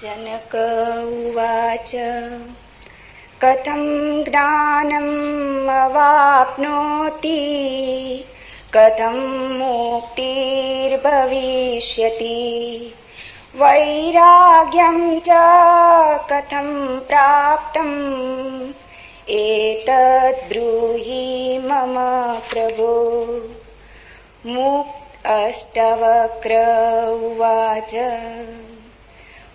जनक उवाच कथं ज्ञानम् अवाप्नोति कथं मुक्तिर्भविष्यति वैराग्यं च कथं प्राप्तम् एतद् ब्रूहि मम प्रभो। अष्टवक्र उवाच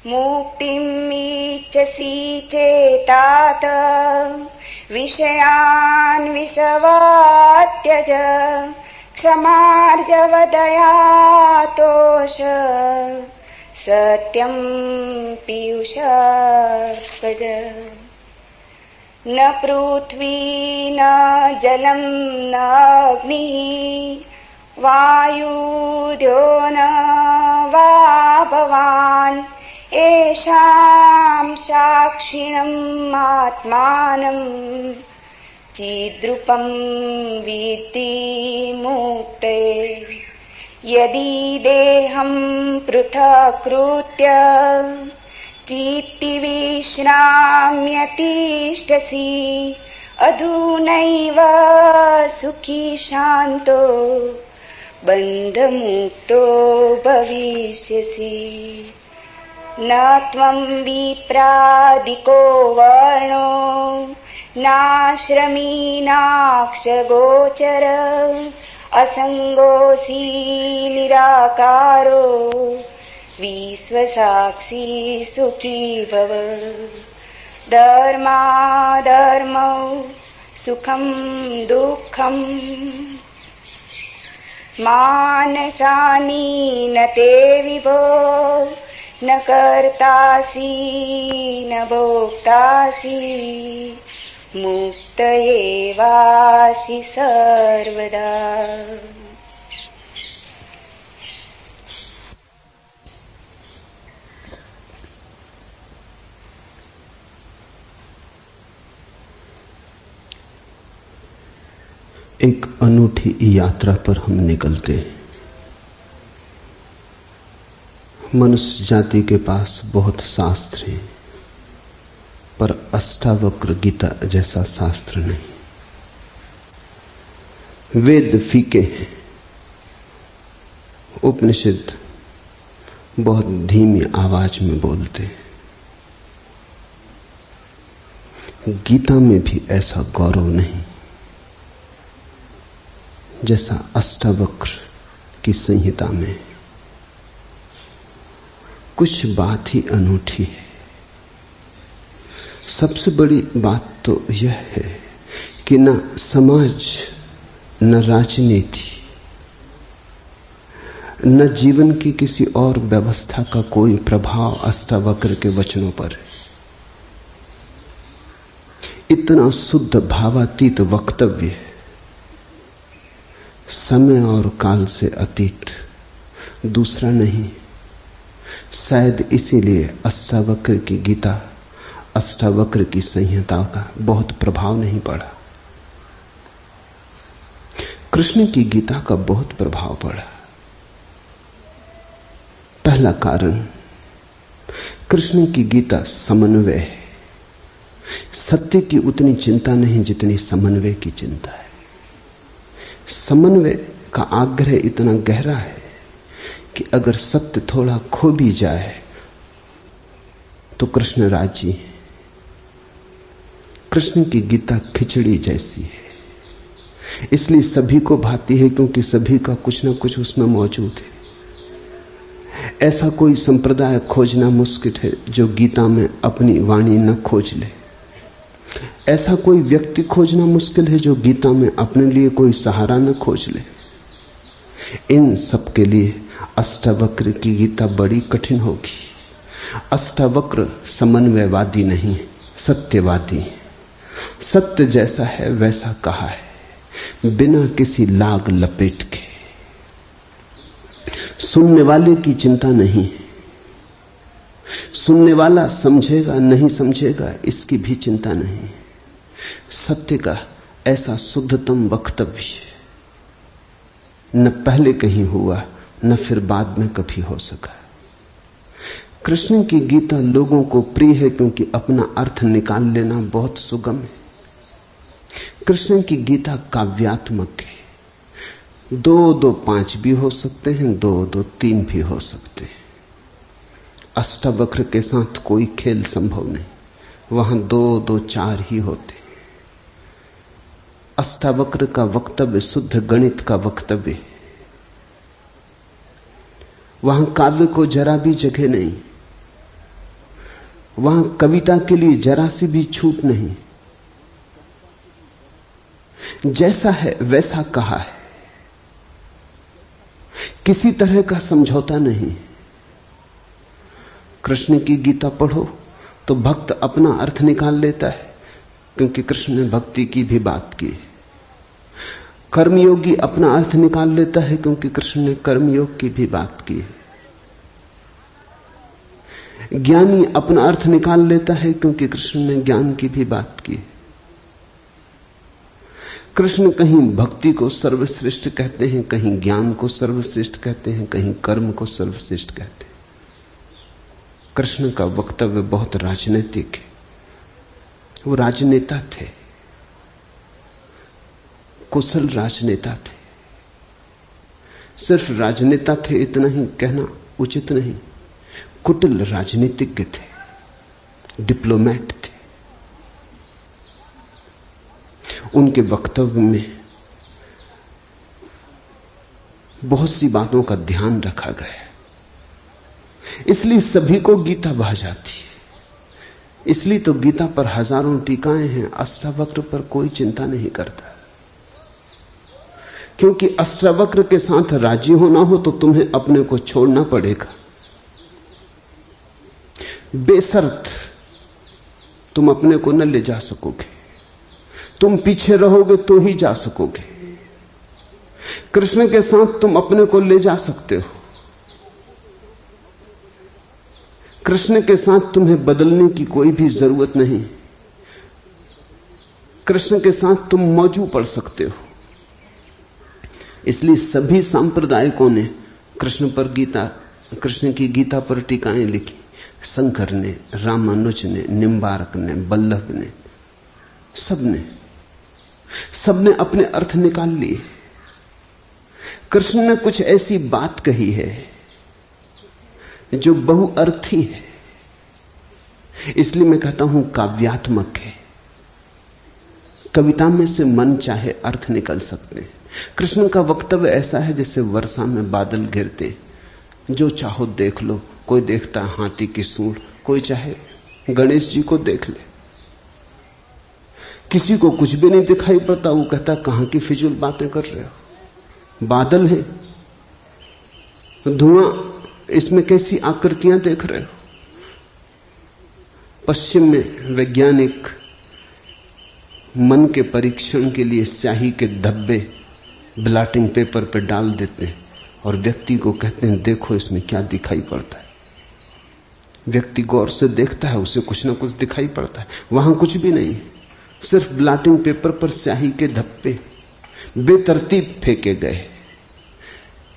मुक्तिम् इच्छसि चेतात विषयान् विषवान् त्यज क्षमार्जवदयातोष सत्यं पीयूषास्पद। न पृथ्वी न जलं न अग्निः वायुद्यो न वा भवान् येषां साक्षिणम् आत्मानं चिद्रूपं विद्धि मुक्ते। यदि देहं पृथक्कृत्य चित्ति विश्राम्यतिष्ठसि अधुनैव सुखी शान्तो बन्धमुक्तो भविष्यसि। न त्वं विप्रादिको वर्णो नाश्रमी नाक्षगोचर असङ्गोऽसि निराकारो विश्वसाक्षी सुखी भव। धर्माधर्मौ सुखं दुःखं मानसानि न ते विभो न कर्तासि न भोक्तासि मुक्त एवासि सर्वदा। एक अनूठी यात्रा पर हम निकलते हैं। मनुष्य जाति के पास बहुत शास्त्र हैं, पर अष्टावक्र गीता जैसा शास्त्र नहीं। वेद फीके हैं, उपनिषद बहुत धीमी आवाज में बोलते हैं। गीता में भी ऐसा गौरव नहीं जैसा अष्टावक्र की संहिता में। कुछ बात ही अनूठी है। सबसे बड़ी बात तो यह है कि न समाज, न राजनीति, न जीवन की किसी और व्यवस्था का कोई प्रभाव अष्टावक्र के वचनों पर है। इतना शुद्ध भावातीत वक्तव्य है, समय और काल से अतीत, दूसरा नहीं। शायद इसीलिए अष्टावक्र की गीता, अष्टावक्र की संहिता का बहुत प्रभाव नहीं पड़ा। कृष्ण की गीता का बहुत प्रभाव पड़ा। पहला कारण, कृष्ण की गीता समन्वय है। सत्य की उतनी चिंता नहीं जितनी समन्वय की चिंता है। समन्वय का आग्रह इतना गहरा है कि अगर सत्य थोड़ा खो भी जाए तो कृष्ण राजी है। कृष्ण की गीता खिचड़ी जैसी है, इसलिए सभी को भाती है, क्योंकि सभी का कुछ न कुछ उसमें मौजूद है। ऐसा कोई संप्रदाय खोजना मुश्किल है जो गीता में अपनी वाणी न खोज ले। ऐसा कोई व्यक्ति खोजना मुश्किल है जो गीता में अपने लिए कोई सहारा न खोज ले। इन सब के लिए अष्टावक्र की गीता बड़ी कठिन होगी। अष्टावक्र समन्वयवादी नहीं, सत्यवादी है। सत्य जैसा है वैसा कहा है, बिना किसी लाग लपेट के। सुनने वाले की चिंता नहीं, सुनने वाला समझेगा नहीं समझेगा इसकी भी चिंता नहीं। सत्य का ऐसा शुद्धतम वक्तव्य न पहले कहीं हुआ न फिर बाद में कभी हो सका। कृष्ण की गीता लोगों को प्रिय है क्योंकि अपना अर्थ निकाल लेना बहुत सुगम है। कृष्ण की गीता काव्यात्मक है। 2 2 5 भी हो सकते हैं, 2 2 3 भी हो सकते हैं। अष्टावक्र के साथ कोई खेल संभव नहीं, वहां 2 2 4 ही होते। अष्टावक्र का वक्तव्य शुद्ध गणित का वक्तव्य है। वहां काव्य को जरा भी जगह नहीं, वहां कविता के लिए जरा सी भी छूट नहीं। जैसा है वैसा कहा है, किसी तरह का समझौता नहीं। कृष्ण की गीता पढ़ो तो भक्त अपना अर्थ निकाल लेता है, क्योंकि कृष्ण ने भक्ति की भी बात की। कर्मयोगी अपना अर्थ निकाल लेता है, क्योंकि कृष्ण ने कर्मयोग की भी बात की है। ज्ञानी अपना अर्थ निकाल लेता है, क्योंकि कृष्ण ने ज्ञान की भी बात की है। कृष्ण कहीं भक्ति को सर्वश्रेष्ठ कहते हैं, कहीं ज्ञान को सर्वश्रेष्ठ कहते हैं, कहीं कर्म को सर्वश्रेष्ठ कहते हैं। कृष्ण का वक्तव्य बहुत राजनीतिक है। वो राजनेता थे, कुशल राजनेता थे। सिर्फ राजनेता थे इतना ही कहना उचित नहीं, कुटिल राजनीतिज्ञ थे, डिप्लोमैट थे। उनके वक्तव्य में बहुत सी बातों का ध्यान रखा गया, इसलिए सभी को गीता भा जाती है। इसलिए तो गीता पर हजारों टीकाएं हैं, अष्टावक्र पर कोई चिंता नहीं करता, क्योंकि अष्टावक्र के साथ राजी होना हो तो तुम्हें अपने को छोड़ना पड़ेगा। बेशर्त तुम अपने को न ले जा सकोगे, तुम पीछे रहोगे तो ही जा सकोगे। कृष्ण के साथ तुम अपने को ले जा सकते हो। कृष्ण के साथ तुम्हें बदलने की कोई भी जरूरत नहीं। कृष्ण के साथ तुम मौजू पड़ सकते हो। इसलिए सभी सांप्रदायिकों ने कृष्ण की गीता पर टीकाएं लिखी। शंकर ने, रामानुज ने, निम्बारक ने, बल्लभ ने, सबने अपने अर्थ निकाल लिए। कृष्ण ने कुछ ऐसी बात कही है जो बहुअर्थी है, इसलिए मैं कहता हूं काव्यात्मक है। कविता में से मन चाहे अर्थ निकल सकते हैं। कृष्ण का वक्तव्य ऐसा है जैसे वर्षा में बादल गिरते, जो चाहो देख लो। कोई देखता है हाथी की सूंड, कोई चाहे गणेश जी को देख ले। किसी को कुछ भी नहीं दिखाई पड़ता, वो कहता कहां की फिजूल बातें कर रहे हो। बादल है, धुआं, इसमें कैसी आकृतियां देख रहे हो। पश्चिम में वैज्ञानिक मन के परीक्षण के लिए स्याही के धब्बे ब्लॉटिंग पेपर पर डाल देते हैं और व्यक्ति को कहते हैं देखो इसमें क्या दिखाई पड़ता है। व्यक्ति गौर से देखता है, उसे कुछ ना कुछ दिखाई पड़ता है। वहां कुछ भी नहीं, सिर्फ ब्लॉटिंग पेपर पर स्याही के धब्बे बेतरतीब फेंके गए,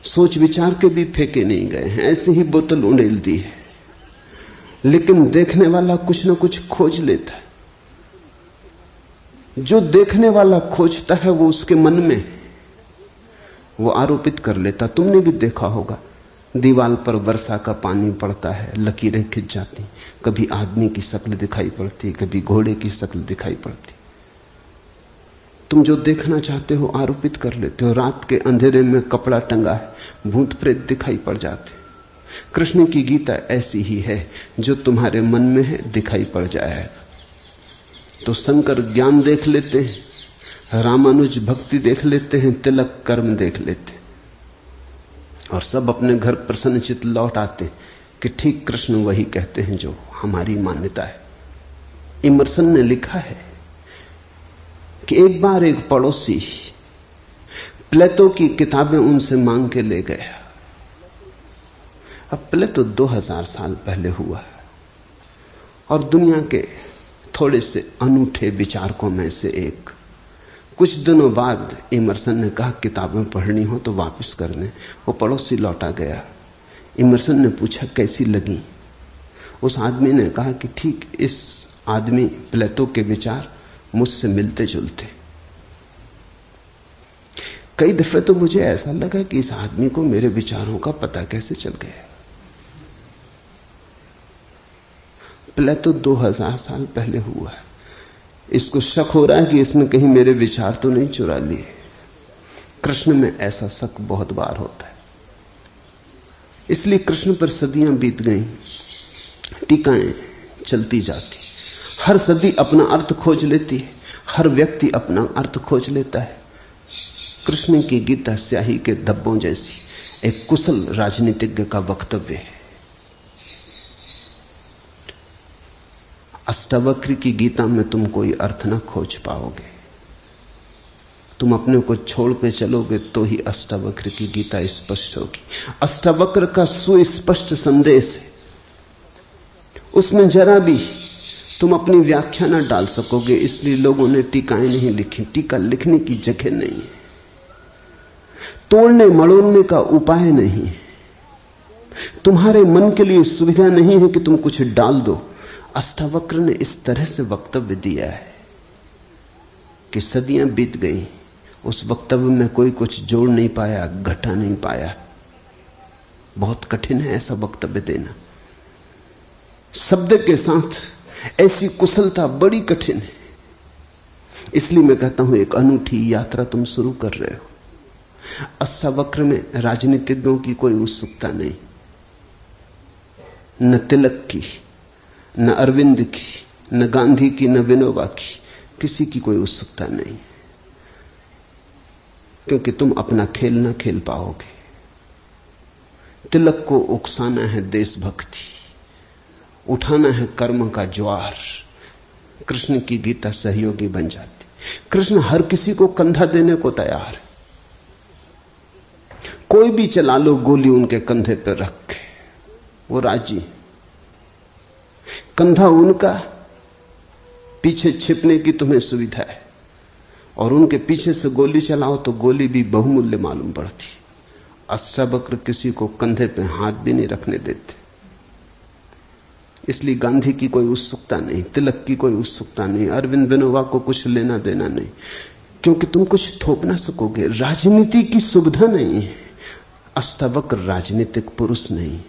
सोच विचार के भी फेंके नहीं गए हैं, ऐसे ही बोतल उड़ेल दी है। लेकिन देखने वाला कुछ ना कुछ खोज लेता है। जो देखने वाला खोजता है वो उसके मन में, वो आरोपित कर लेता। तुमने भी देखा होगा, दीवार पर वर्षा का पानी पड़ता है, लकीरें खिंच जाती, कभी आदमी की शक्ल दिखाई पड़ती, कभी घोड़े की शक्ल दिखाई पड़ती। तुम जो देखना चाहते हो आरोपित कर लेते हो। रात के अंधेरे में कपड़ा टंगा है, भूत प्रेत दिखाई पड़ जाते। कृष्ण की गीता ऐसी ही है, जो तुम्हारे मन में है दिखाई पड़ जाएगा। तो शंकर ज्ञान देख लेते हैं, रामानुज भक्ति देख लेते हैं, तिलक कर्म देख लेते हैं, और सब अपने घर प्रसन्नचित लौट आते कि ठीक कृष्ण वही कहते हैं जो हमारी मान्यता है। इमर्सन ने लिखा है कि एक बार एक पड़ोसी प्लेटो की किताबें उनसे मांग के ले गया। अब प्लेटो 2000 साल पहले हुआ है और दुनिया के थोड़े से अनूठे विचारकों में से एक। कुछ दिनों बाद इमर्सन ने कहा किताबें पढ़नी हो तो वापस करने। वो पड़ोसी लौटा गया। इमर्सन ने पूछा कैसी लगी। उस आदमी ने कहा कि ठीक, इस आदमी प्लेटो के विचार मुझसे मिलते जुलते। कई दफे तो मुझे ऐसा लगा कि इस आदमी को मेरे विचारों का पता कैसे चल गया। प्लेटो 2000 साल पहले हुआ है। इसको शक हो रहा है कि इसने कहीं मेरे विचार तो नहीं चुरा लिए। कृष्ण में ऐसा शक बहुत बार होता है। इसलिए कृष्ण पर सदियां बीत गईं, टीकाएं चलती जाती, हर सदी अपना अर्थ खोज लेती है, हर व्यक्ति अपना अर्थ खोज लेता है। कृष्ण की गीता स्याही के धब्बों जैसी एक कुशल राजनीतिज्ञ का वक्तव्य है। अष्टावक्र की गीता में तुम कोई अर्थ न खोज पाओगे। तुम अपने को छोड़ के चलोगे तो ही अष्टावक्र की गीता स्पष्ट होगी। अष्टावक्र का सुस्पष्ट संदेश है, उसमें जरा भी तुम अपनी व्याख्या न डाल सकोगे। इसलिए लोगों ने टीकाएं नहीं लिखी। टीका लिखने की जगह नहीं है, तोड़ने मड़ोड़ने का उपाय नहीं है, तुम्हारे मन के लिए सुविधा नहीं है कि तुम कुछ डाल दो। अष्टावक्र ने इस तरह से वक्तव्य दिया है कि सदियां बीत गई, उस वक्तव्य में कोई कुछ जोड़ नहीं पाया, घटा नहीं पाया। बहुत कठिन है ऐसा वक्तव्य देना। शब्द के साथ ऐसी कुशलता बड़ी कठिन है। इसलिए मैं कहता हूं, एक अनूठी यात्रा तुम शुरू कर रहे हो। अष्टावक्र में राजनीतिज्ञों की कोई उत्सुकता नहीं, न तिलक की, न अरविंद की, न गांधी की, न विनोबा की, किसी की कोई उत्सुकता नहीं, क्योंकि तुम अपना खेल न खेल पाओगे। तिलक को उकसाना है देशभक्ति, उठाना है कर्म का ज्वार। कृष्ण की गीता सहयोगी बन जाती। कृष्ण हर किसी को कंधा देने को तैयार है। कोई भी चला लो गोली उनके कंधे पर रख के, वो राजी। कंधा उनका, पीछे छिपने की तुम्हें सुविधा है, और उनके पीछे से गोली चलाओ तो गोली भी बहुमूल्य मालूम पड़ती। अष्टावक्र किसी को कंधे पे हाथ भी नहीं रखने देते। इसलिए गांधी की कोई उत्सुकता नहीं, तिलक की कोई उत्सुकता नहीं, अरविंद विनोबा को कुछ लेना देना नहीं, क्योंकि तुम कुछ थोप ना सकोगे। राजनीति की सुविधा नहीं है। अष्टावक्र राजनीतिक पुरुष नहीं।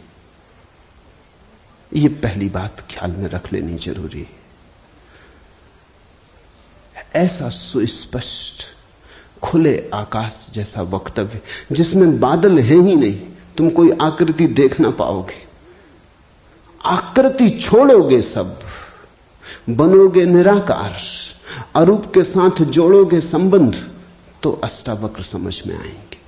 ये पहली बात ख्याल में रख लेनी जरूरी है। ऐसा सुस्पष्ट खुले आकाश जैसा वक्तव्य जिसमें बादल है ही नहीं, तुम कोई आकृति देख ना पाओगे। आकृति छोड़ोगे, सब बनोगे निराकार, अरूप के साथ जोड़ोगे संबंध, तो अष्टावक्र समझ में आएंगे।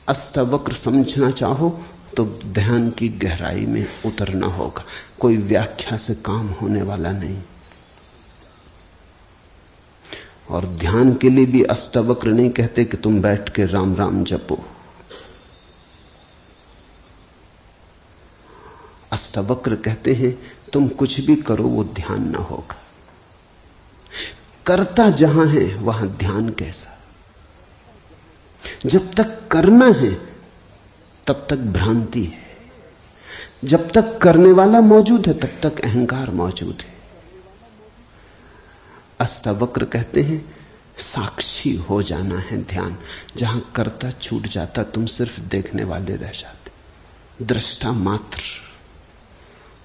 अष्टावक्र समझना चाहो तो ध्यान की गहराई में उतरना होगा। कोई व्याख्या से काम होने वाला नहीं। और ध्यान के लिए भी अष्टावक्र नहीं कहते कि तुम बैठ के राम राम जपो। अष्टावक्र कहते हैं तुम कुछ भी करो वो ध्यान ना होगा। करता जहां है वहां ध्यान कैसा। जब तक करना है तब तक भ्रांति है, जब तक करने वाला मौजूद है तब तक अहंकार मौजूद है। अष्टावक्र कहते हैं साक्षी हो जाना है ध्यान। जहां करता छूट जाता तुम सिर्फ देखने वाले रह जाते। दृष्टा मात्र,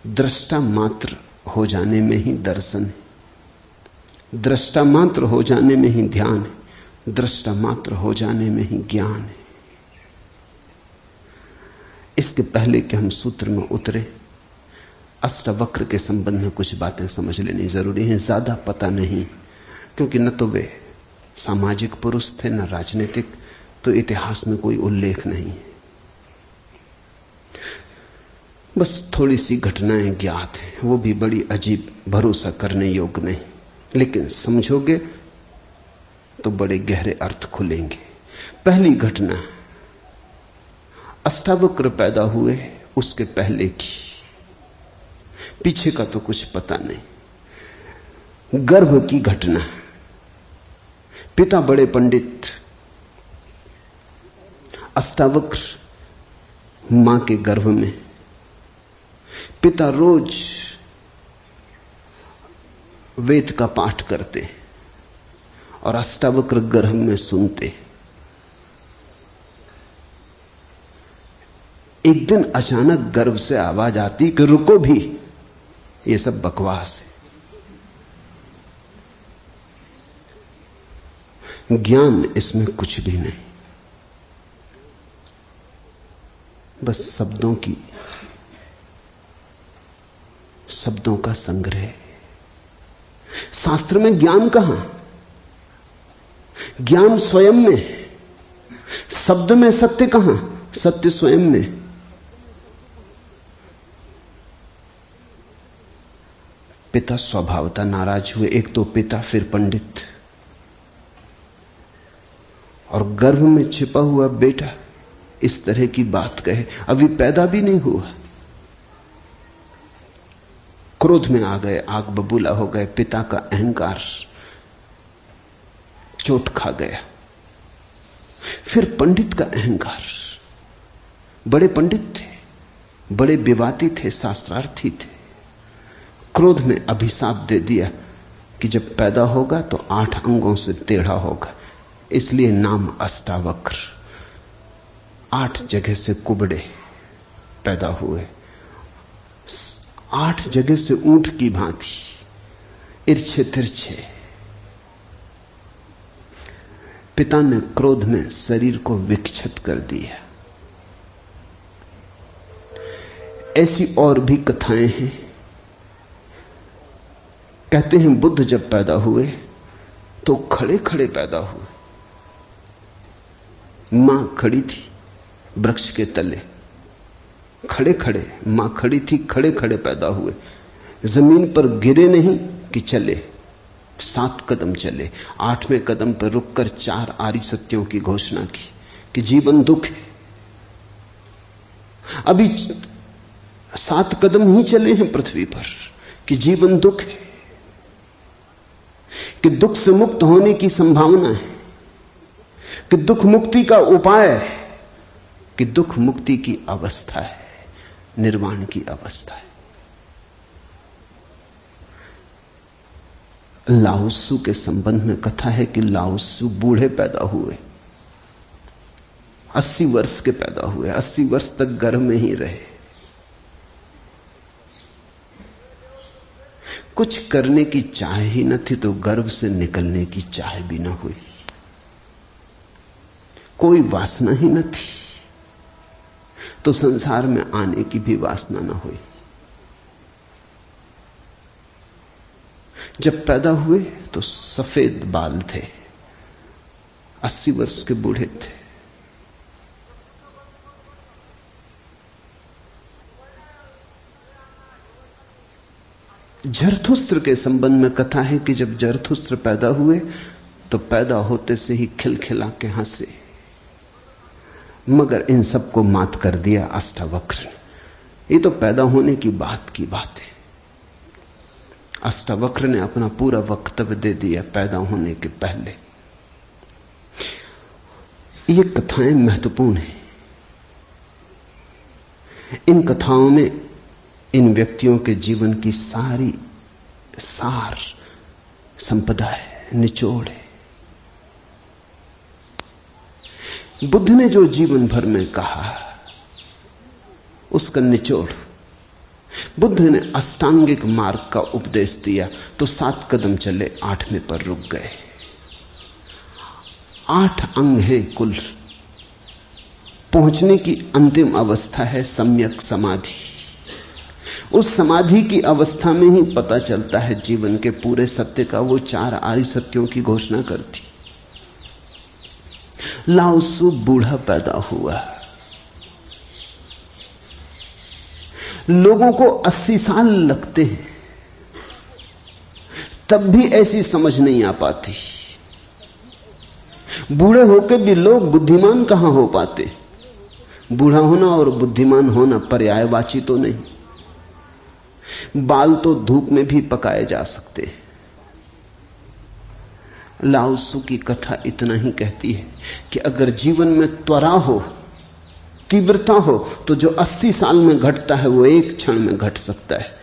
दृष्टा मात्र हो जाने में ही दर्शन है, दृष्टा मात्र हो जाने में ही ध्यान है, दृष्टा मात्र हो जाने में ही ज्ञान है। इसके पहले कि हम सूत्र में उतरे, अष्टावक्र के संबंध में कुछ बातें समझ लेनी जरूरी है। ज्यादा पता नहीं, क्योंकि न तो वे सामाजिक पुरुष थे न राजनीतिक, तो इतिहास में कोई उल्लेख नहीं है। बस थोड़ी सी घटनाएं ज्ञात हैं, वो भी बड़ी अजीब, भरोसा करने योग्य नहीं, लेकिन समझोगे तो बड़े गहरे अर्थ खुलेंगे। पहली घटना अष्टावक्र पैदा हुए उसके पहले की, पीछे का तो कुछ पता नहीं। गर्भ की घटना। पिता बड़े पंडित, अष्टावक्र मां के गर्भ में। पिता रोज वेद का पाठ करते और अष्टावक्र गर्भ में सुनते। एक दिन अचानक गर्भ से आवाज आती कि रुको भी, ये सब बकवास है, ज्ञान इसमें कुछ भी नहीं, बस शब्दों का संग्रह। शास्त्र में ज्ञान कहां? ज्ञान स्वयं में। शब्द में सत्य कहां? सत्य स्वयं में। पिता स्वभावतः नाराज हुए। एक तो पिता, फिर पंडित, और गर्भ में छिपा हुआ बेटा इस तरह की बात कहे, अभी पैदा भी नहीं हुआ। क्रोध में आ गए, आग बबूला हो गए। पिता का अहंकार चोट खा गया। फिर पंडित का अहंकार, बड़े पंडित थे, बड़े विवादी थे, शास्त्रार्थी थे, क्रोध में अभिशाप दे दिया कि जब पैदा होगा तो 8 अंगों से टेढ़ा होगा, इसलिए नाम अष्टावक्र। 8 जगह से कुबड़े पैदा हुए, 8 जगह से ऊंट की भांति इर्छे तिरछे। पिता ने क्रोध में शरीर को विक्षत कर दिया। ऐसी और भी कथाएं हैं। कहते हैं बुद्ध जब पैदा हुए तो खड़े खड़े पैदा हुए। मां खड़ी थी वृक्ष के तले, खड़े खड़े, मां खड़ी थी, खड़े खड़े पैदा हुए। जमीन पर गिरे नहीं कि चले, 7 कदम चले। 8वें कदम पर रुककर 4 आर्य सत्यों की घोषणा की कि जीवन दुख है। अभी 7 कदम ही चले हैं पृथ्वी पर कि जीवन दुख है, कि दुख से मुक्त होने की संभावना है, कि दुख मुक्ति का उपाय है, कि दुख मुक्ति की अवस्था है, निर्वाण की अवस्था है। लाओत्सु के संबंध में कथा है कि लाओत्सु बूढ़े पैदा हुए, 80 वर्ष के पैदा हुए, 80 वर्ष तक गर्भ में ही रहे। कुछ करने की चाह ही न थी तो गर्भ से निकलने की चाह भी न हुई। कोई वासना ही न थी तो संसार में आने की भी वासना न हुई। जब पैदा हुए तो सफेद बाल थे, 80 वर्ष के बूढ़े थे। जरथुस्त्र के संबंध में कथा है कि जब जरथुस्त्र पैदा हुए तो पैदा होते से ही खिलखिला के हंसे, मगर इन सबको मात कर दिया अष्टावक्र ने। ये तो पैदा होने की बात है। अष्टावक्र ने अपना पूरा वक्तव्य दे दिया पैदा होने के पहले। ये कथाएं महत्वपूर्ण हैं। इन कथाओं में इन व्यक्तियों के जीवन की सारी सार संपदा है, निचोड़ है। बुद्ध ने जो जीवन भर में कहा उसका निचोड़। बुद्ध ने अष्टांगिक मार्ग का उपदेश दिया तो 7 कदम चले, 8वें पर रुक गए। 8 अंग हैं कुल। पहुंचने की अंतिम अवस्था है सम्यक समाधि। उस समाधि की अवस्था में ही पता चलता है जीवन के पूरे सत्य का। वो 4 आर्य सत्यों की घोषणा करती। लाओत्सु बूढ़ा पैदा हुआ। लोगों को 80 साल लगते हैं, तब भी ऐसी समझ नहीं आ पाती। बूढ़े होकर भी लोग बुद्धिमान कहां हो पाते। बूढ़ा होना और बुद्धिमान होना पर्यायवाची तो नहीं। बाल तो धूप में भी पकाए जा सकते हैं। लाओत्सु की कथा इतना ही कहती है कि अगर जीवन में त्वरा हो तीव्रता हो तो जो 80 साल में घटता है वो एक क्षण में घट सकता है।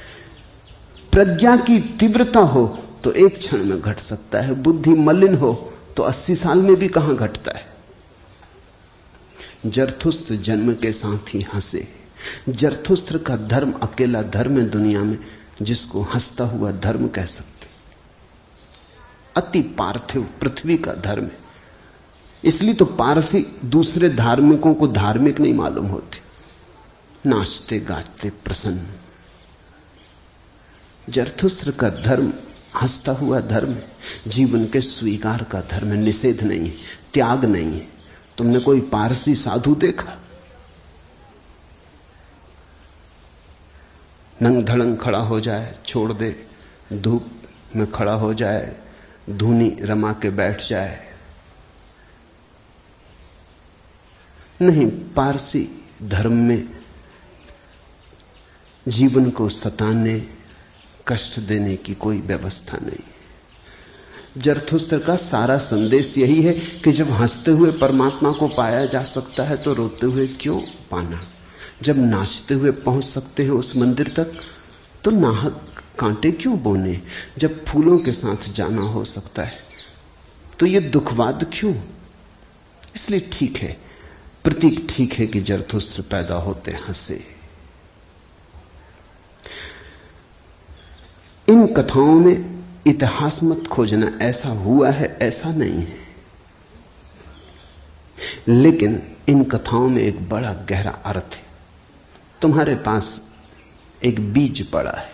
प्रज्ञा की तीव्रता हो तो एक क्षण में घट सकता है। बुद्धि मलिन हो तो 80 साल में भी कहां घटता है। जरथुस्त्र जन्म के साथ ही हंसे। जरथुस्त्र का धर्म अकेला धर्म है दुनिया में जिसको हंसता हुआ धर्म कह सकते। अति पार्थिव पृथ्वी का धर्म है। इसलिए तो पारसी दूसरे धार्मिकों को धार्मिक नहीं मालूम होते, नाचते गाते प्रसन्न। जरथुस्त्र का धर्म हंसता हुआ धर्म है, जीवन के स्वीकार का धर्म है, निषेध नहीं है, त्याग नहीं है। तुमने कोई पारसी साधु देखा? नंग धड़ंग खड़ा हो जाए, छोड़ दे, धूप में खड़ा हो जाए, धूनी रमा के बैठ जाए? नहीं, पारसी धर्म में जीवन को सताने, कष्ट देने की कोई व्यवस्था नहीं। जरथुस्त्र का सारा संदेश यही है कि जब हंसते हुए परमात्मा को पाया जा सकता है तो रोते हुए क्यों पाना। जब नाचते हुए पहुंच सकते हैं उस मंदिर तक तो नाहक कांटे क्यों बोने। जब फूलों के साथ जाना हो सकता है तो ये दुखवाद क्यों। इसलिए ठीक है, प्रतीक ठीक है कि जरथुस्त्र पैदा होते हंसे। इन कथाओं में इतिहास मत खोजना, ऐसा हुआ है ऐसा नहीं है, लेकिन इन कथाओं में एक बड़ा गहरा अर्थ है। तुम्हारे पास एक बीज पड़ा है,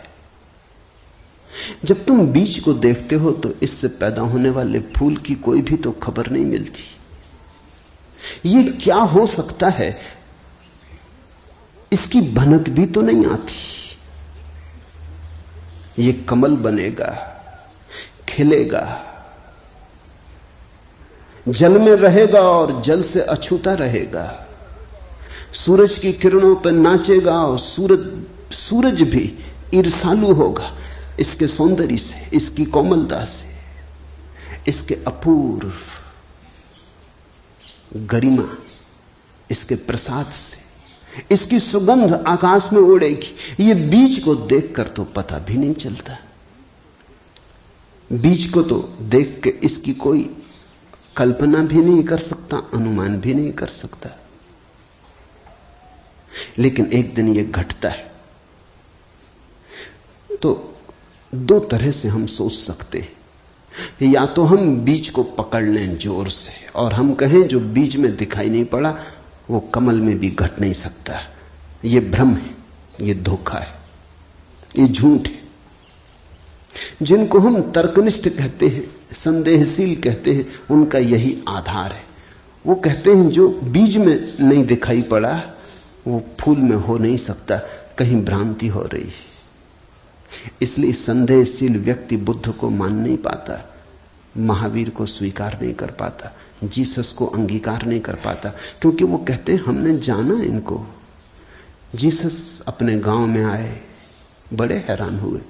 जब तुम बीज को देखते हो तो इससे पैदा होने वाले फूल की कोई भी तो खबर नहीं मिलती। ये क्या हो सकता है इसकी भनक भी तो नहीं आती। ये कमल बनेगा, खिलेगा, जल में रहेगा और जल से अछूता रहेगा, सूरज की किरणों पर नाचेगा और सूरज भी ईर्ष्यालु होगा इसके सौंदर्य से, इसकी कोमलता से, इसके अपूर्व गरिमा, इसके प्रसाद से, इसकी सुगंध आकाश में उड़ेगी। ये बीज को देखकर तो पता भी नहीं चलता। बीज को तो देख के इसकी कोई कल्पना भी नहीं कर सकता, अनुमान भी नहीं कर सकता। लेकिन एक दिन ये घटता है। तो दो तरह से हम सोच सकते हैं। या तो हम बीज को पकड़ लें जोर से और हम कहें जो बीज में दिखाई नहीं पड़ा वो कमल में भी घट नहीं सकता। ये भ्रम है, ये धोखा है, ये झूठ है। जिनको हम तर्कनिष्ठ कहते हैं, संदेहशील कहते हैं, उनका यही आधार है। वो कहते हैं जो बीज में नहीं दिखाई पड़ा वो फूल में हो नहीं सकता, कहीं भ्रांति हो रही है। इसलिए संदेहशील व्यक्ति बुद्ध को मान नहीं पाता, महावीर को स्वीकार नहीं कर पाता, जीसस को अंगीकार नहीं कर पाता, क्योंकि वो कहते हैं हमने जाना इनको। जीसस अपने गांव में आए, बड़े हैरान हुए,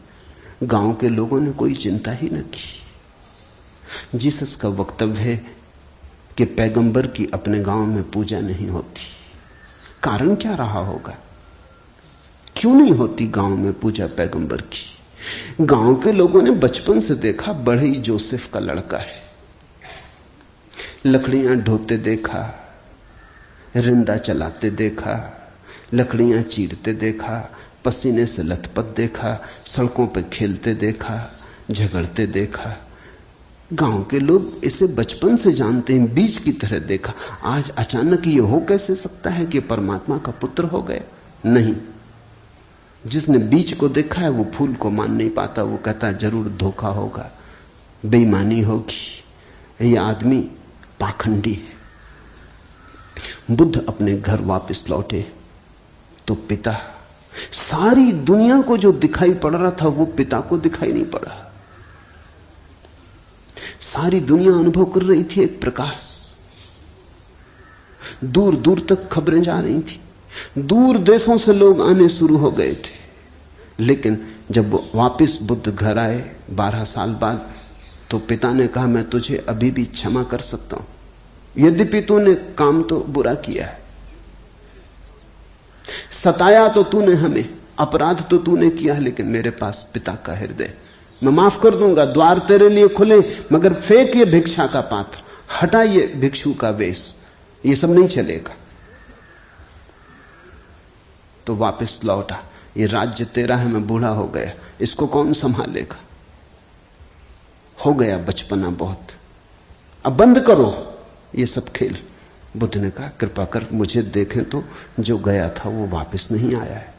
गांव के लोगों ने कोई चिंता ही न की। जीसस का वक्तव्य है कि पैगंबर की अपने गांव में पूजा नहीं होती। कारण क्या रहा होगा, क्यों नहीं होती गांव में पूजा पैगंबर की? गांव के लोगों ने बचपन से देखा, बड़े जोसेफ का लड़का है, लकड़ियां ढोते देखा, रिंदा चलाते देखा, लकड़ियां चीरते देखा, पसीने से लथपथ देखा, सड़कों पर खेलते देखा, झगड़ते देखा। गांव के लोग इसे बचपन से जानते हैं, बीज की तरह देखा। आज अचानक ये हो कैसे सकता है कि परमात्मा का पुत्र हो गया? नहीं, जिसने बीज को देखा है वो फूल को मान नहीं पाता। वो कहता जरूर धोखा होगा, बेईमानी होगी, ये आदमी पाखंडी है। बुद्ध अपने घर वापस लौटे तो पिता, सारी दुनिया को जो दिखाई पड़ रहा था वो पिता को दिखाई नहीं पड़ा। सारी दुनिया अनुभव कर रही थी एक प्रकाश, दूर दूर तक खबरें जा रही थी, दूर देशों से लोग आने शुरू हो गए थे। लेकिन जब वापस बुद्ध घर आए 12 साल बाद, तो पिता ने कहा मैं तुझे अभी भी क्षमा कर सकता हूं, यद्यपि तूने काम तो बुरा किया है, सताया तो तूने हमें, अपराध तो तूने किया, लेकिन मेरे पास पिता का हृदय, मैं माफ कर दूंगा, द्वार तेरे लिए खुले, मगर फेंक ये भिक्षा का पात्र, हटा ये भिक्षु का वेश, ये सब नहीं चलेगा। तो वापस लौटा, ये राज्य तेरा है, मैं बूढ़ा हो गया, इसको कौन संभालेगा? हो गया बचपना बहुत, अब बंद करो ये सब खेल। बुद्ध ने कहा, कृपा कर मुझे देखें तो, जो गया था वो वापस नहीं आया है,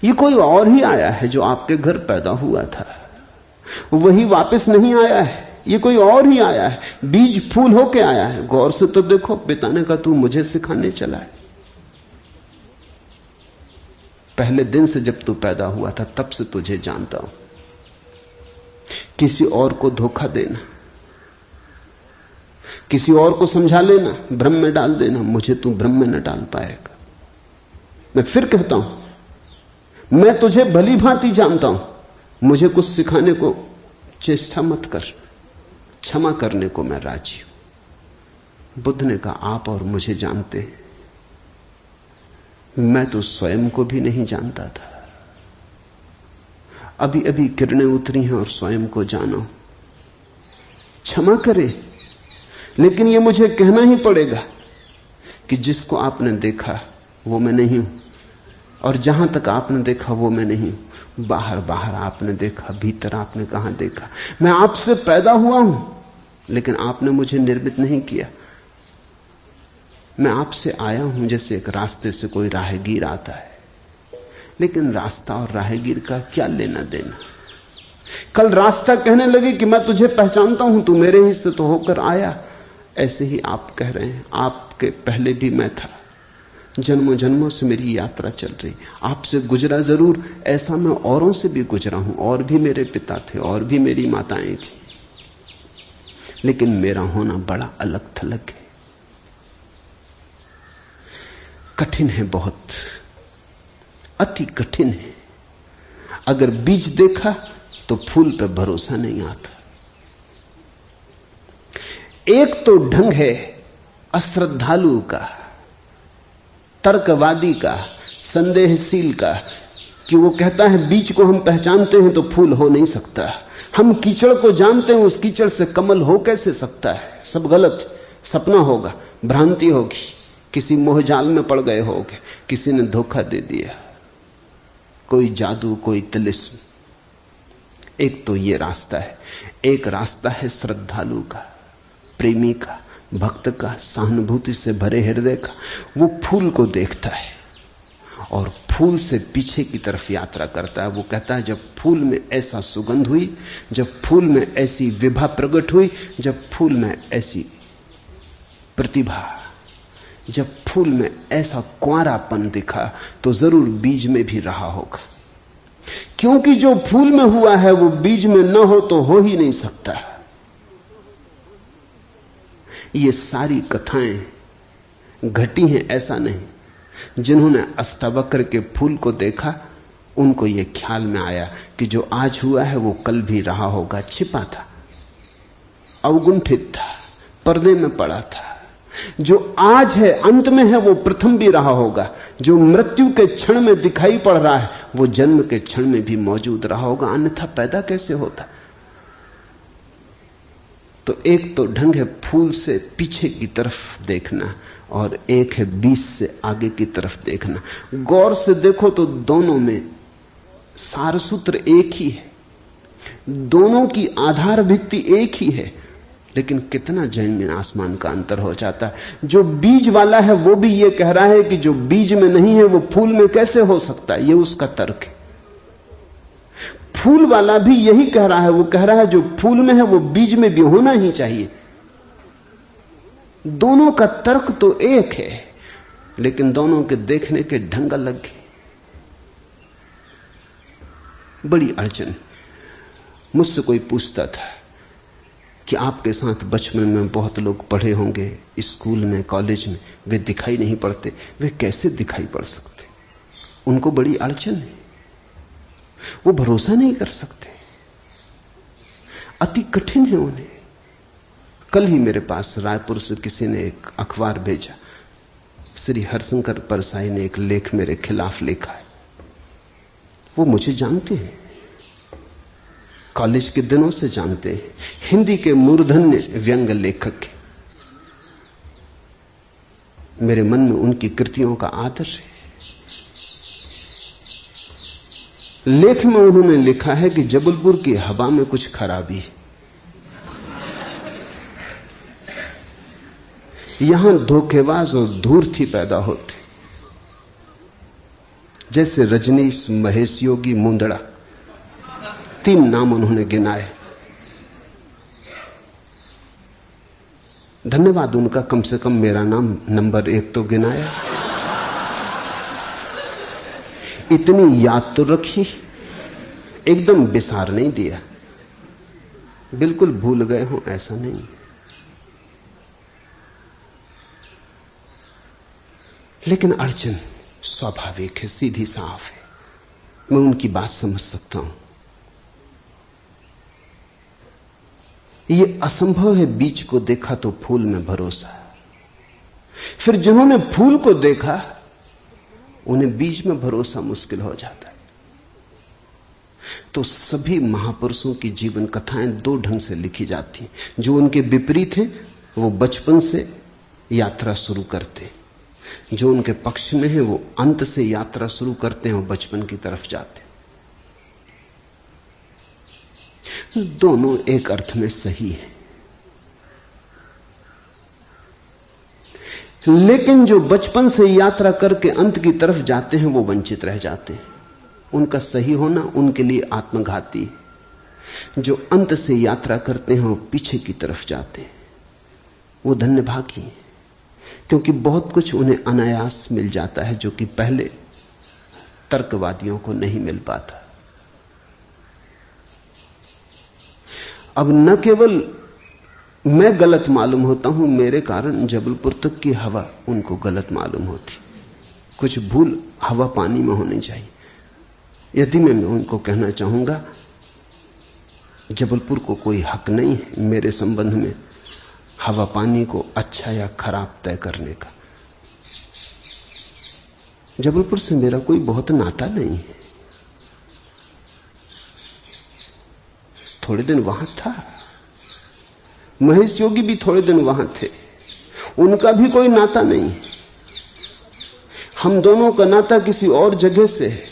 ये कोई और ही आया है जो आपके घर पैदा हुआ था, वही वापस नहीं आया है, ये कोई और ही आया है, बीज फूल होके आया है। गौर से तो देखो। पिता ने कहा, तू मुझे सिखाने चला है। पहले दिन से जब तू पैदा हुआ था तब से तुझे जानता हूं। किसी और को धोखा देना, किसी और को समझा लेना, भ्रम में डाल देना, मुझे तू भ्रम में न डाल पाएगा। मैं फिर कहता हूं, मैं तुझे भली भांति जानता हूं, मुझे कुछ सिखाने को चेष्टा मत कर, क्षमा करने को मैं राजी हूं। बुद्ध ने कहा, आप और मुझे जानते हैं, मैं तो स्वयं को भी नहीं जानता था, अभी अभी किरणें उतरी हैं और स्वयं को जानो। क्षमा करे, लेकिन यह मुझे कहना ही पड़ेगा कि जिसको आपने देखा वो मैं नहीं हूं, और जहां तक आपने देखा वो मैं नहीं हूं। बाहर बाहर आपने देखा, भीतर आपने कहां देखा? मैं आपसे पैदा हुआ हूं, लेकिन आपने मुझे निर्मित नहीं किया। मैं आपसे आया हूं जैसे एक रास्ते से कोई राहगीर आता है, लेकिन रास्ता और राहगीर का क्या लेना देना? कल रास्ता कहने लगे कि मैं तुझे पहचानता हूं, तू मेरे ही से तो होकर आया। ऐसे ही आप कह रहे हैं, आपके पहले भी मैं था, जन्मों जन्मों से मेरी यात्रा चल रही, आपसे गुजरा जरूर, ऐसा मैं औरों से भी गुजरा हूं, और भी मेरे पिता थे, और भी मेरी माताएं थी, लेकिन मेरा होना बड़ा अलग थलग है, कठिन है, बहुत अति कठिन है। अगर बीज देखा तो फूल पर भरोसा नहीं आता। एक तो ढंग है अश्रद्धालु का, तर्कवादी का, संदेहशील का, कि वो कहता है बीज को हम पहचानते हैं तो फूल हो नहीं सकता, हम कीचड़ को जानते हैं, उस कीचड़ से कमल हो कैसे सकता है? सब गलत, सपना होगा, भ्रांति होगी, किसी मोहजाल में पड़ गए होगे, किसी ने धोखा दे दिया, कोई जादू, कोई तिलिस्म। एक तो ये रास्ता है, एक रास्ता है श्रद्धालु का, प्रेमी का, भक्त का, सहानुभूति से भरे हृदय का। वो फूल को देखता है और फूल से पीछे की तरफ यात्रा करता है। वो कहता है, जब फूल में ऐसा सुगंध हुई, जब फूल में ऐसी विभा प्रकट हुई, जब फूल में ऐसी प्रतिभा, जब फूल में ऐसा कुंवारापन दिखा, तो जरूर बीज में भी रहा होगा, क्योंकि जो फूल में हुआ है वो बीज में न हो तो हो ही नहीं सकता। ये सारी कथाएं घटी हैं, ऐसा नहीं। जिन्होंने अष्टावक्र के फूल को देखा, उनको ये ख्याल में आया कि जो आज हुआ है वो कल भी रहा होगा, छिपा था, अवगुंठित था, पर्दे में पड़ा था। जो आज है, अंत में है, वो प्रथम भी रहा होगा। जो मृत्यु के क्षण में दिखाई पड़ रहा है, वो जन्म के क्षण में भी मौजूद रहा होगा, अन्यथा पैदा कैसे होता? तो एक तो ढंग है फूल से पीछे की तरफ देखना, और एक है बीज से आगे की तरफ देखना। गौर से देखो तो दोनों में सारसूत्र एक ही है, दोनों की आधार भित्ति एक ही है, लेकिन कितना जमीन आसमान का अंतर हो जाता है। जो बीज वाला है वो भी ये कह रहा है कि जो बीज में नहीं है वो फूल में कैसे हो सकता है, ये उसका तर्क है। फूल वाला भी यही कह रहा है, वो कह रहा है जो फूल में है वो बीज में भी होना ही चाहिए। दोनों का तर्क तो एक है, लेकिन दोनों के देखने के ढंग अलग है। बड़ी अड़चन। मुझसे कोई पूछता था कि आपके साथ बचपन में बहुत लोग पढ़े होंगे, स्कूल में, कॉलेज में, वे दिखाई नहीं पड़ते, वे कैसे दिखाई पड़ सकते? उनको बड़ी अड़चन है, वो भरोसा नहीं कर सकते, अति कठिन है उन्हें। कल ही मेरे पास रायपुर से किसी ने एक अखबार भेजा, श्री हरशंकर परसाई ने एक लेख मेरे खिलाफ लिखा है। वो मुझे जानते हैं, कॉलेज के दिनों से जानते हैं, हिंदी के मूर्धन्य व्यंग्य लेखक हैं। मेरे मन में उनकी कृतियों का आदर है। लेख में उन्होंने लिखा है कि जबलपुर की हवा में कुछ खराबी है। यहां धोखेबाज और धूर्ती पैदा होते, जैसे रजनीश, महेश योगी, मुंदड़ा, 3 नाम उन्होंने गिनाए। धन्यवाद उनका, कम से कम मेरा नाम नंबर 1 तो गिनाया। इतनी याद तो रखी, एकदम बिसार नहीं दिया, बिल्कुल भूल गए हो ऐसा नहीं। लेकिन अर्जुन स्वाभाविक है, सीधी साफ है, मैं उनकी बात समझ सकता हूं। यह असंभव है बीज को देखा तो फूल में भरोसा। फिर जिन्होंने फूल को देखा उन्हें बीज में भरोसा मुश्किल हो जाता है। तो सभी महापुरुषों की जीवन कथाएं 2 ढंग से लिखी जाती हैं। जो उनके विपरीत हैं वो बचपन से यात्रा शुरू करते हैं, जो उनके पक्ष में है वो अंत से यात्रा शुरू करते हैं और बचपन की तरफ जाते हैं। दोनों एक अर्थ में सही है, लेकिन जो बचपन से यात्रा करके अंत की तरफ जाते हैं वो वंचित रह जाते हैं। उनका सही होना उनके लिए आत्मघाती है। जो अंत से यात्रा करते हैं वो पीछे की तरफ जाते हैं, वो धन्यभागी हैं, क्योंकि बहुत कुछ उन्हें अनायास मिल जाता है जो कि पहले तर्कवादियों को नहीं मिल पाता। अब न केवल मैं गलत मालूम होता हूं, मेरे कारण जबलपुर तक की हवा उनको गलत मालूम होती। कुछ भूल हवा पानी में होनी चाहिए। यदि मैं उनको कहना चाहूंगा जबलपुर को कोई हक नहीं है मेरे संबंध में हवा पानी को अच्छा या खराब तय करने का। जबलपुर से मेरा कोई बहुत नाता नहीं है। थोड़े दिन वहां था, महेश योगी भी थोड़े दिन वहां थे, उनका भी कोई नाता नहीं है। हम दोनों का नाता किसी और जगह से है।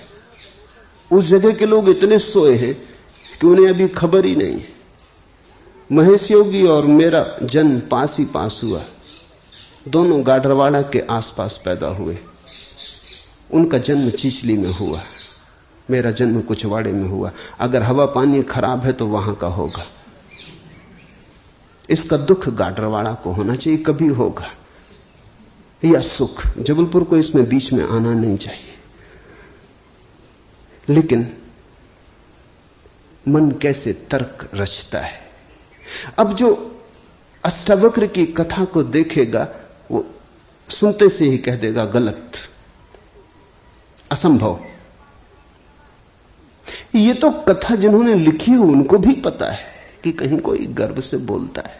उस जगह के लोग इतने सोए हैं कि उन्हें अभी खबर ही नहीं है। महेश योगी और मेरा जन्म पास ही पास हुआ, दोनों गाडरवाड़ा के आसपास पैदा हुए। उनका जन्म चिचली में हुआ, मेरा जन्म कुचवाड़े में हुआ। अगर हवा पानी खराब है तो वहां का होगा। इसका दुख गाडरवाड़ा को होना चाहिए, कभी होगा, या सुख। जबलपुर को इसमें बीच में आना नहीं चाहिए। लेकिन मन कैसे तर्क रचता है। अब जो अष्टावक्र की कथा को देखेगा वो सुनते से ही कह देगा गलत, असंभव। ये तो कथा जिन्होंने लिखी हो उनको भी पता है कि कहीं कोई गर्व से बोलता है।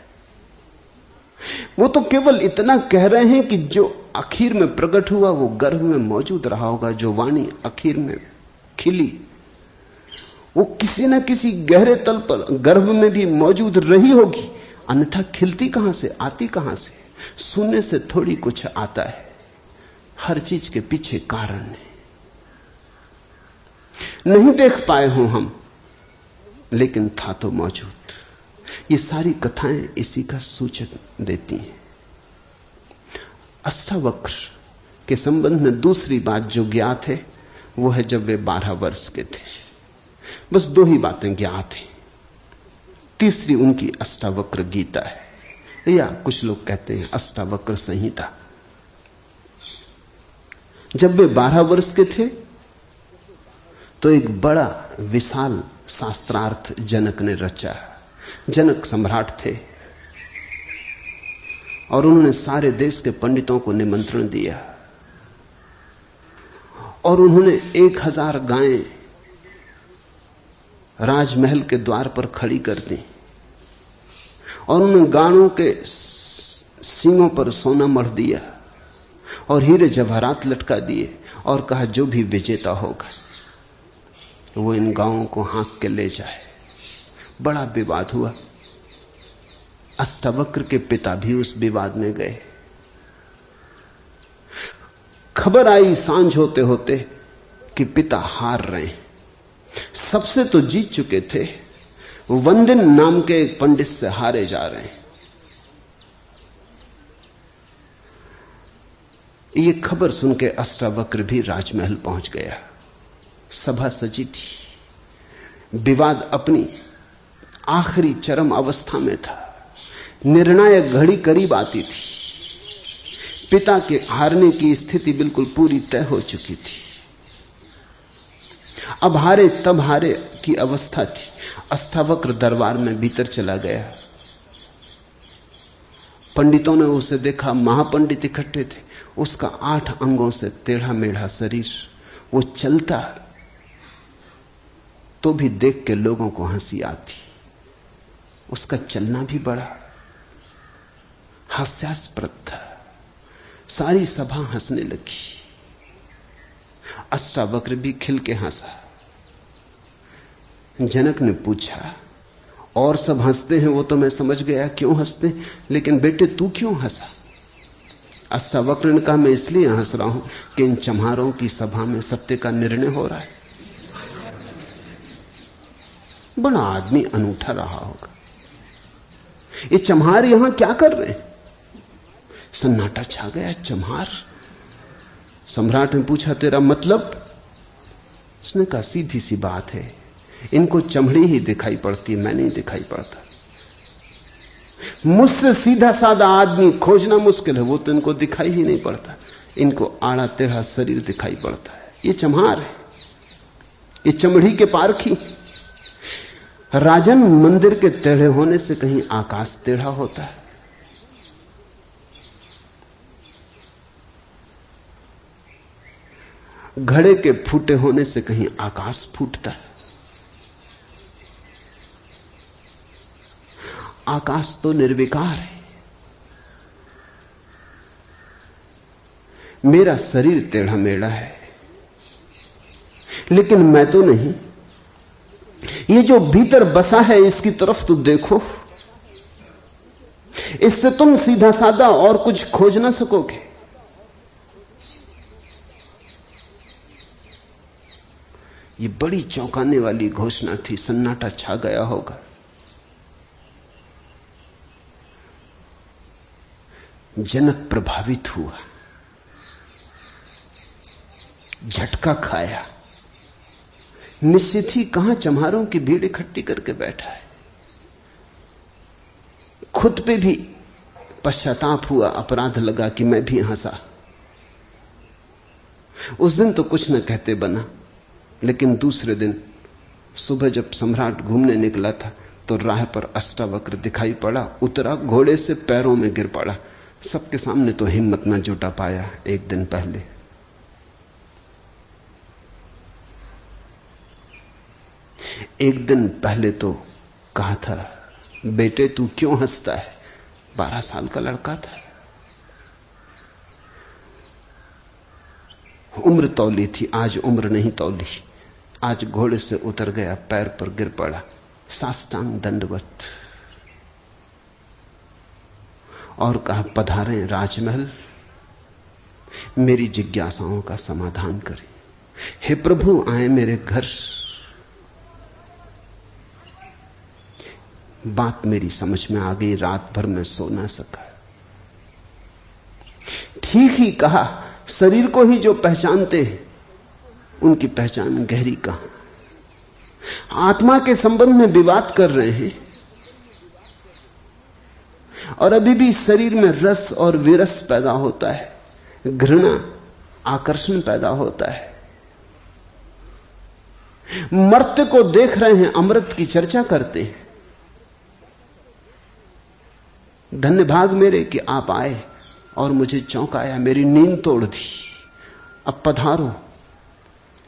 वो तो केवल इतना कह रहे हैं कि जो आखिर में प्रकट हुआ वो गर्भ में मौजूद रहा होगा। जो वाणी आखिर में खिली वो किसी न किसी गहरे तल पर गर्भ में भी मौजूद रही होगी, अन्यथा खिलती कहां से, आती कहां से? सुनने से थोड़ी कुछ आता है, हर चीज के पीछे कारण है। नहीं देख पाए हो हम, लेकिन था तो मौजूद। ये सारी कथाएं इसी का सूचक देती हैं। अष्टावक्र के संबंध में दूसरी बात जो ज्ञात है वो है जब वे 12 वर्ष के थे। बस 2 ही बातें ज्ञात हैं। तीसरी उनकी अष्टावक्र गीता है, या कुछ लोग कहते हैं अष्टावक्र संहिता। जब वे 12 वर्ष के थे तो एक बड़ा विशाल शास्त्रार्थ जनक ने रचा। जनक सम्राट थे और उन्होंने सारे देश के पंडितों को निमंत्रण दिया और उन्होंने 1000 गायें राजमहल के द्वार पर खड़ी कर दी और उन्होंने गायों के सींगों पर सोना मढ़ दिया और हीरे जवाहरात लटका दिए और कहा जो भी विजेता होगा वो इन गांवों को हाँक के ले जाए। बड़ा विवाद हुआ। अष्टावक्र के पिता भी उस विवाद में गए। खबर आई सांझ होते होते कि पिता हार रहे हैं। सबसे तो जीत चुके थे, वंदिन नाम के एक पंडित से हारे जा रहे हैं। ये खबर सुन के अष्टावक्र भी राजमहल पहुंच गया। सभा सजी थी, विवाद अपनी आखिरी चरम अवस्था में था, निर्णायक घड़ी करीब आती थी। पिता के हारने की स्थिति बिल्कुल पूरी तय हो चुकी थी। अब हारे तब हारे की अवस्था थी। अष्टावक्र दरबार में भीतर चला गया। पंडितों ने उसे देखा, महापंडित इकट्ठे थे। उसका 8 अंगों से टेढ़ा मेढ़ा शरीर, वो चलता तो भी देख के लोगों को हंसी आती। उसका चलना भी बड़ा हास्यास्पद था। सारी सभा हंसने लगी। अष्टावक्र भी खिल के हंसा। जनक ने पूछा, और सब हंसते हैं वो तो मैं समझ गया क्यों हंसते, लेकिन बेटे तू क्यों हंसा? अष्टावक्र ने कहा, मैं इसलिए हंस रहा हूं कि इन चम्हारों की सभा में सत्य का निर्णय हो रहा है। बड़ा आदमी अनूठा रहा होगा। ये चम्हार यहां क्या कर रहे हैं? सन्नाटा छा गया। चम्हार? सम्राट ने पूछा, तेरा मतलब? उसने कहा, सीधी सी बात है, इनको चमड़ी ही दिखाई पड़ती, मैं नहीं दिखाई पड़ता। मुझसे सीधा साधा आदमी खोजना मुश्किल है, वो तो इनको दिखाई ही नहीं पड़ता। इनको आड़ा टेढ़ा शरीर दिखाई पड़ता है। ये चम्हार है, ये चमड़ी के पारखी। राजन, मंदिर के टेढ़े होने से कहीं आकाश टेढ़ा होता है? घड़े के फूटे होने से कहीं आकाश फूटता है? आकाश तो निर्विकार है। मेरा शरीर टेढ़ा मेढ़ा है, लेकिन मैं तो नहीं। ये जो भीतर बसा है इसकी तरफ तो देखो। इससे तुम सीधा साधा और कुछ खोज ना सकोगे। ये बड़ी चौंकाने वाली घोषणा थी। सन्नाटा छा गया होगा। जनक प्रभावित हुआ, झटका खाया। निश्चित ही कहां चम्हारों की भीड़ इकट्ठी करके बैठा है। खुद पे भी पश्चाताप हुआ, अपराध लगा कि मैं भी हंसा। उस दिन तो कुछ न कहते बना, लेकिन दूसरे दिन सुबह जब सम्राट घूमने निकला था तो राह पर अष्टावक्र दिखाई पड़ा। उतरा, घोड़े से पैरों में गिर पड़ा। सबके सामने तो हिम्मत न जुटा पाया। एक दिन पहले तो कहा था, बेटे तू क्यों हंसता है? 12 साल का लड़का था। उम्र तौली थी, आज उम्र नहीं तौली। आज घोड़े से उतर गया, पैर पर गिर पड़ा, साष्टांग दंडवत, और कहा, पधारें राजमहल, मेरी जिज्ञासाओं का समाधान करें। हे प्रभु, आए मेरे घर। बात मेरी समझ में आ गई। रात भर मैं सो ना सका। ठीक ही कहा, शरीर को ही जो पहचानते हैं उनकी पहचान गहरी कहां। आत्मा के संबंध में विवाद कर रहे हैं और अभी भी शरीर में रस और विरस पैदा होता है, घृणा, आकर्षण पैदा होता है। मर्त्य को देख रहे हैं, अमृत की चर्चा करते हैं। धन्य भाग मेरे कि आप आए और मुझे चौंकाया, मेरी नींद तोड़ दी। अब पधारो।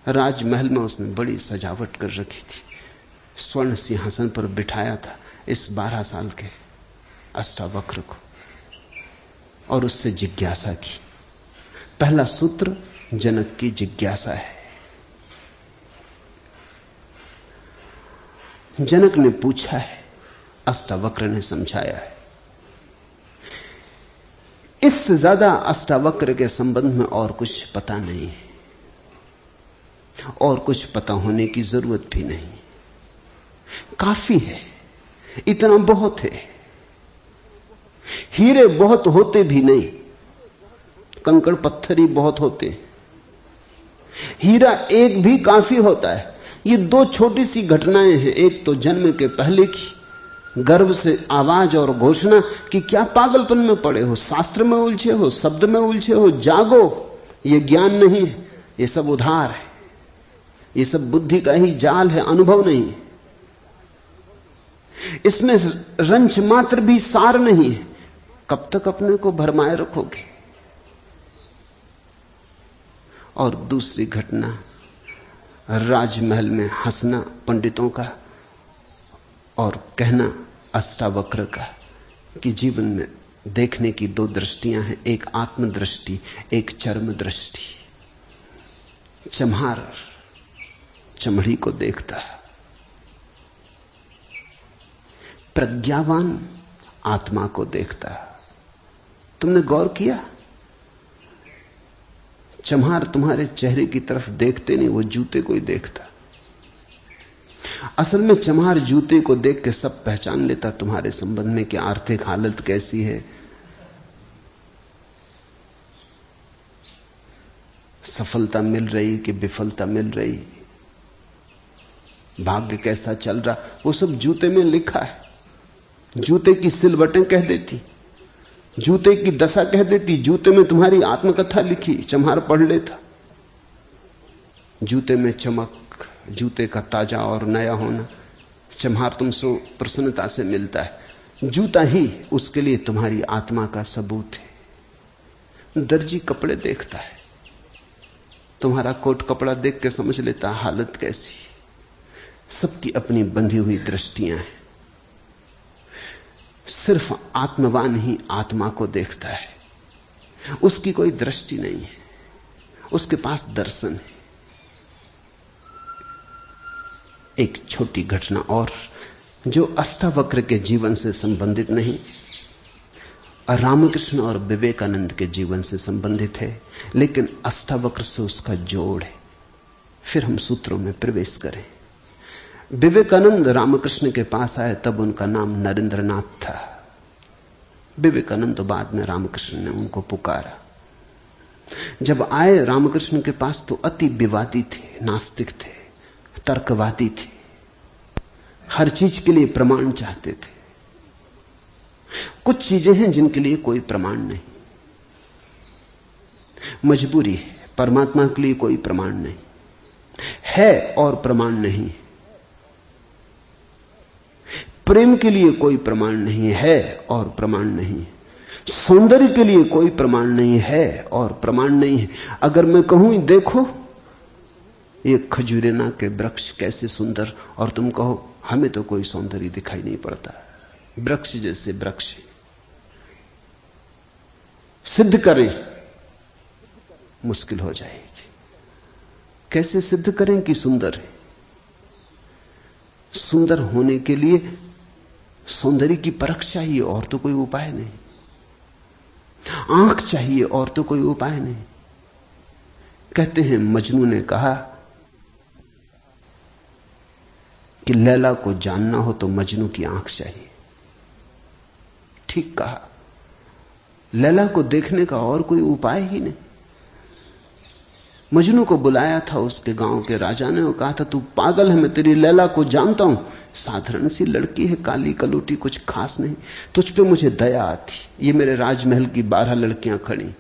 राजमहल में उसने बड़ी सजावट कर रखी थी। स्वर्ण सिंहासन पर बिठाया था इस 12 साल के अष्टावक्र को और उससे जिज्ञासा की, पहला सूत्र जनक की जिज्ञासा है। जनक ने पूछा है, अष्टावक्र ने समझाया है। इससे ज्यादा अष्टावक्र के संबंध में और कुछ पता नहीं है, और कुछ पता होने की जरूरत भी नहीं। काफी है, इतना बहुत है। हीरे बहुत होते भी नहीं, कंकड़ पत्थर ही बहुत होते हैं। हीरा एक भी काफी होता है। ये दो छोटी सी घटनाएं हैं। एक तो जन्म के पहले की गर्भ से आवाज और घोषणा कि क्या पागलपन में पड़े हो, शास्त्र में उलझे हो, शब्द में उलझे हो, जागो। ये ज्ञान नहीं है, ये सब उधार है, ये सब बुद्धि का ही जाल है, अनुभव नहीं है। इसमें रंच मात्र भी सार नहीं है। कब तक अपने को भरमाए रखोगे? और दूसरी घटना, राजमहल में हंसना पंडितों का और कहना अष्टावक्र का कि जीवन में देखने की दो दृष्टियां हैं, एक आत्मदृष्टि, एक चर्म दृष्टि। चम्हार चमड़ी को देखता है, प्रज्ञावान आत्मा को देखता है। तुमने गौर किया? चम्हार तुम्हारे चेहरे की तरफ देखते नहीं, वो जूते को ही देखता। असल में चम्हार जूते को देख के सब पहचान लेता तुम्हारे संबंध में कि आर्थिक हालत कैसी है, सफलता मिल रही कि विफलता मिल रही, भाग्य कैसा चल रहा, वो सब जूते में लिखा है। जूते की सिलवटें कह देती, जूते की दशा कह देती। जूते में तुम्हारी आत्मकथा लिखी, चम्हार पढ़ लेता। जूते में चमक, जूते का ताजा और नया होना, चम्हार तुमसे प्रसन्नता से मिलता है। जूता ही उसके लिए तुम्हारी आत्मा का सबूत है। दर्जी कपड़े देखता है, तुम्हारा कोट कपड़ा देख के समझ लेता हालत कैसी। सबकी अपनी बंधी हुई दृष्टियां हैं। सिर्फ आत्मवान ही आत्मा को देखता है, उसकी कोई दृष्टि नहीं है, उसके पास दर्शन है। एक छोटी घटना और जो अष्टावक्र के जीवन से संबंधित नहीं, रामकृष्ण और विवेकानंद के जीवन से संबंधित है, लेकिन अष्टावक्र से उसका जोड़ है। फिर हम सूत्रों में प्रवेश करें। विवेकानंद रामकृष्ण के पास आए तब उनका नाम नरेंद्रनाथ था। विवेकानंद तो बाद में रामकृष्ण ने उनको पुकारा। जब आए रामकृष्ण के पास तो अति विवादी थे, नास्तिक थे, तर्कवादी थे, हर चीज के लिए प्रमाण चाहते थे। कुछ चीजें हैं जिनके लिए कोई प्रमाण नहीं, मजबूरी है। परमात्मा के लिए कोई प्रमाण नहीं है और प्रमाण नहीं, प्रेम के लिए कोई प्रमाण नहीं है और प्रमाण नहीं, सौंदर्य के लिए कोई प्रमाण नहीं है और प्रमाण नहीं है। अगर मैं कहूं देखो ये खजूरेना के वृक्ष कैसे सुंदर, और तुम कहो हमें तो कोई सौंदर्य दिखाई नहीं पड़ता, वृक्ष जैसे वृक्ष, सिद्ध करें मुश्किल हो जाएगी। कैसे सिद्ध करें कि सुंदर है? सुंदर होने के लिए सौंदर्य की परख चाहिए और तो कोई उपाय नहीं, आंख चाहिए और तो कोई उपाय नहीं। कहते हैं मजनू ने कहा कि लैला को जानना हो तो मजनू की आंख चाहिए। ठीक कहा, लैला को देखने का और कोई उपाय ही नहीं। मजनू को बुलाया था उसके गांव के राजा ने और कहा था तू पागल है, मैं तेरी लैला को जानता हूं, साधारण सी लड़की है, काली कलूटी, कुछ खास नहीं, तुझ पे मुझे दया आती। ये मेरे राजमहल की 12 लड़कियां खड़ी,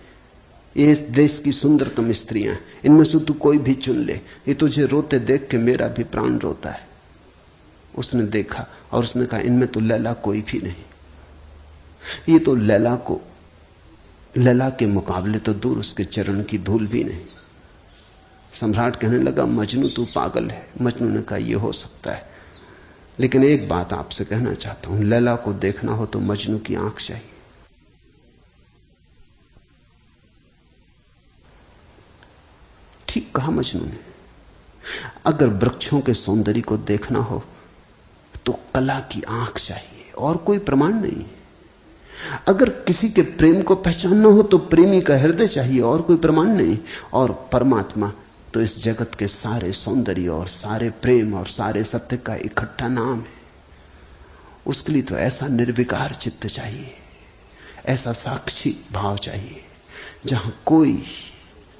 ये इस देश की सुंदरतम स्त्रियां, इनमें से तू कोई भी चुन ले, ये तुझे रोते देख के मेरा भी प्राण रोता है। उसने देखा और उसने कहा इनमें तो लैला कोई भी नहीं, ये तो लैला के मुकाबले तो दूर, उसके चरण की धूल भी नहीं। सम्राट कहने लगा मजनू तू पागल है। मजनू ने कहा यह हो सकता है, लेकिन एक बात आपसे कहना चाहता हूं, लैला को देखना हो तो मजनू की आंख चाहिए। ठीक कहा मजनू ने। अगर वृक्षों के सौंदर्य को देखना हो तो कला की आंख चाहिए और कोई प्रमाण नहीं। अगर किसी के प्रेम को पहचानना हो तो प्रेमी का हृदय चाहिए और कोई प्रमाण नहीं। और परमात्मा तो इस जगत के सारे सौंदर्य और सारे प्रेम और सारे सत्य का इकट्ठा नाम है। उसके लिए तो ऐसा निर्विकार चित्त चाहिए, ऐसा साक्षी भाव चाहिए जहां कोई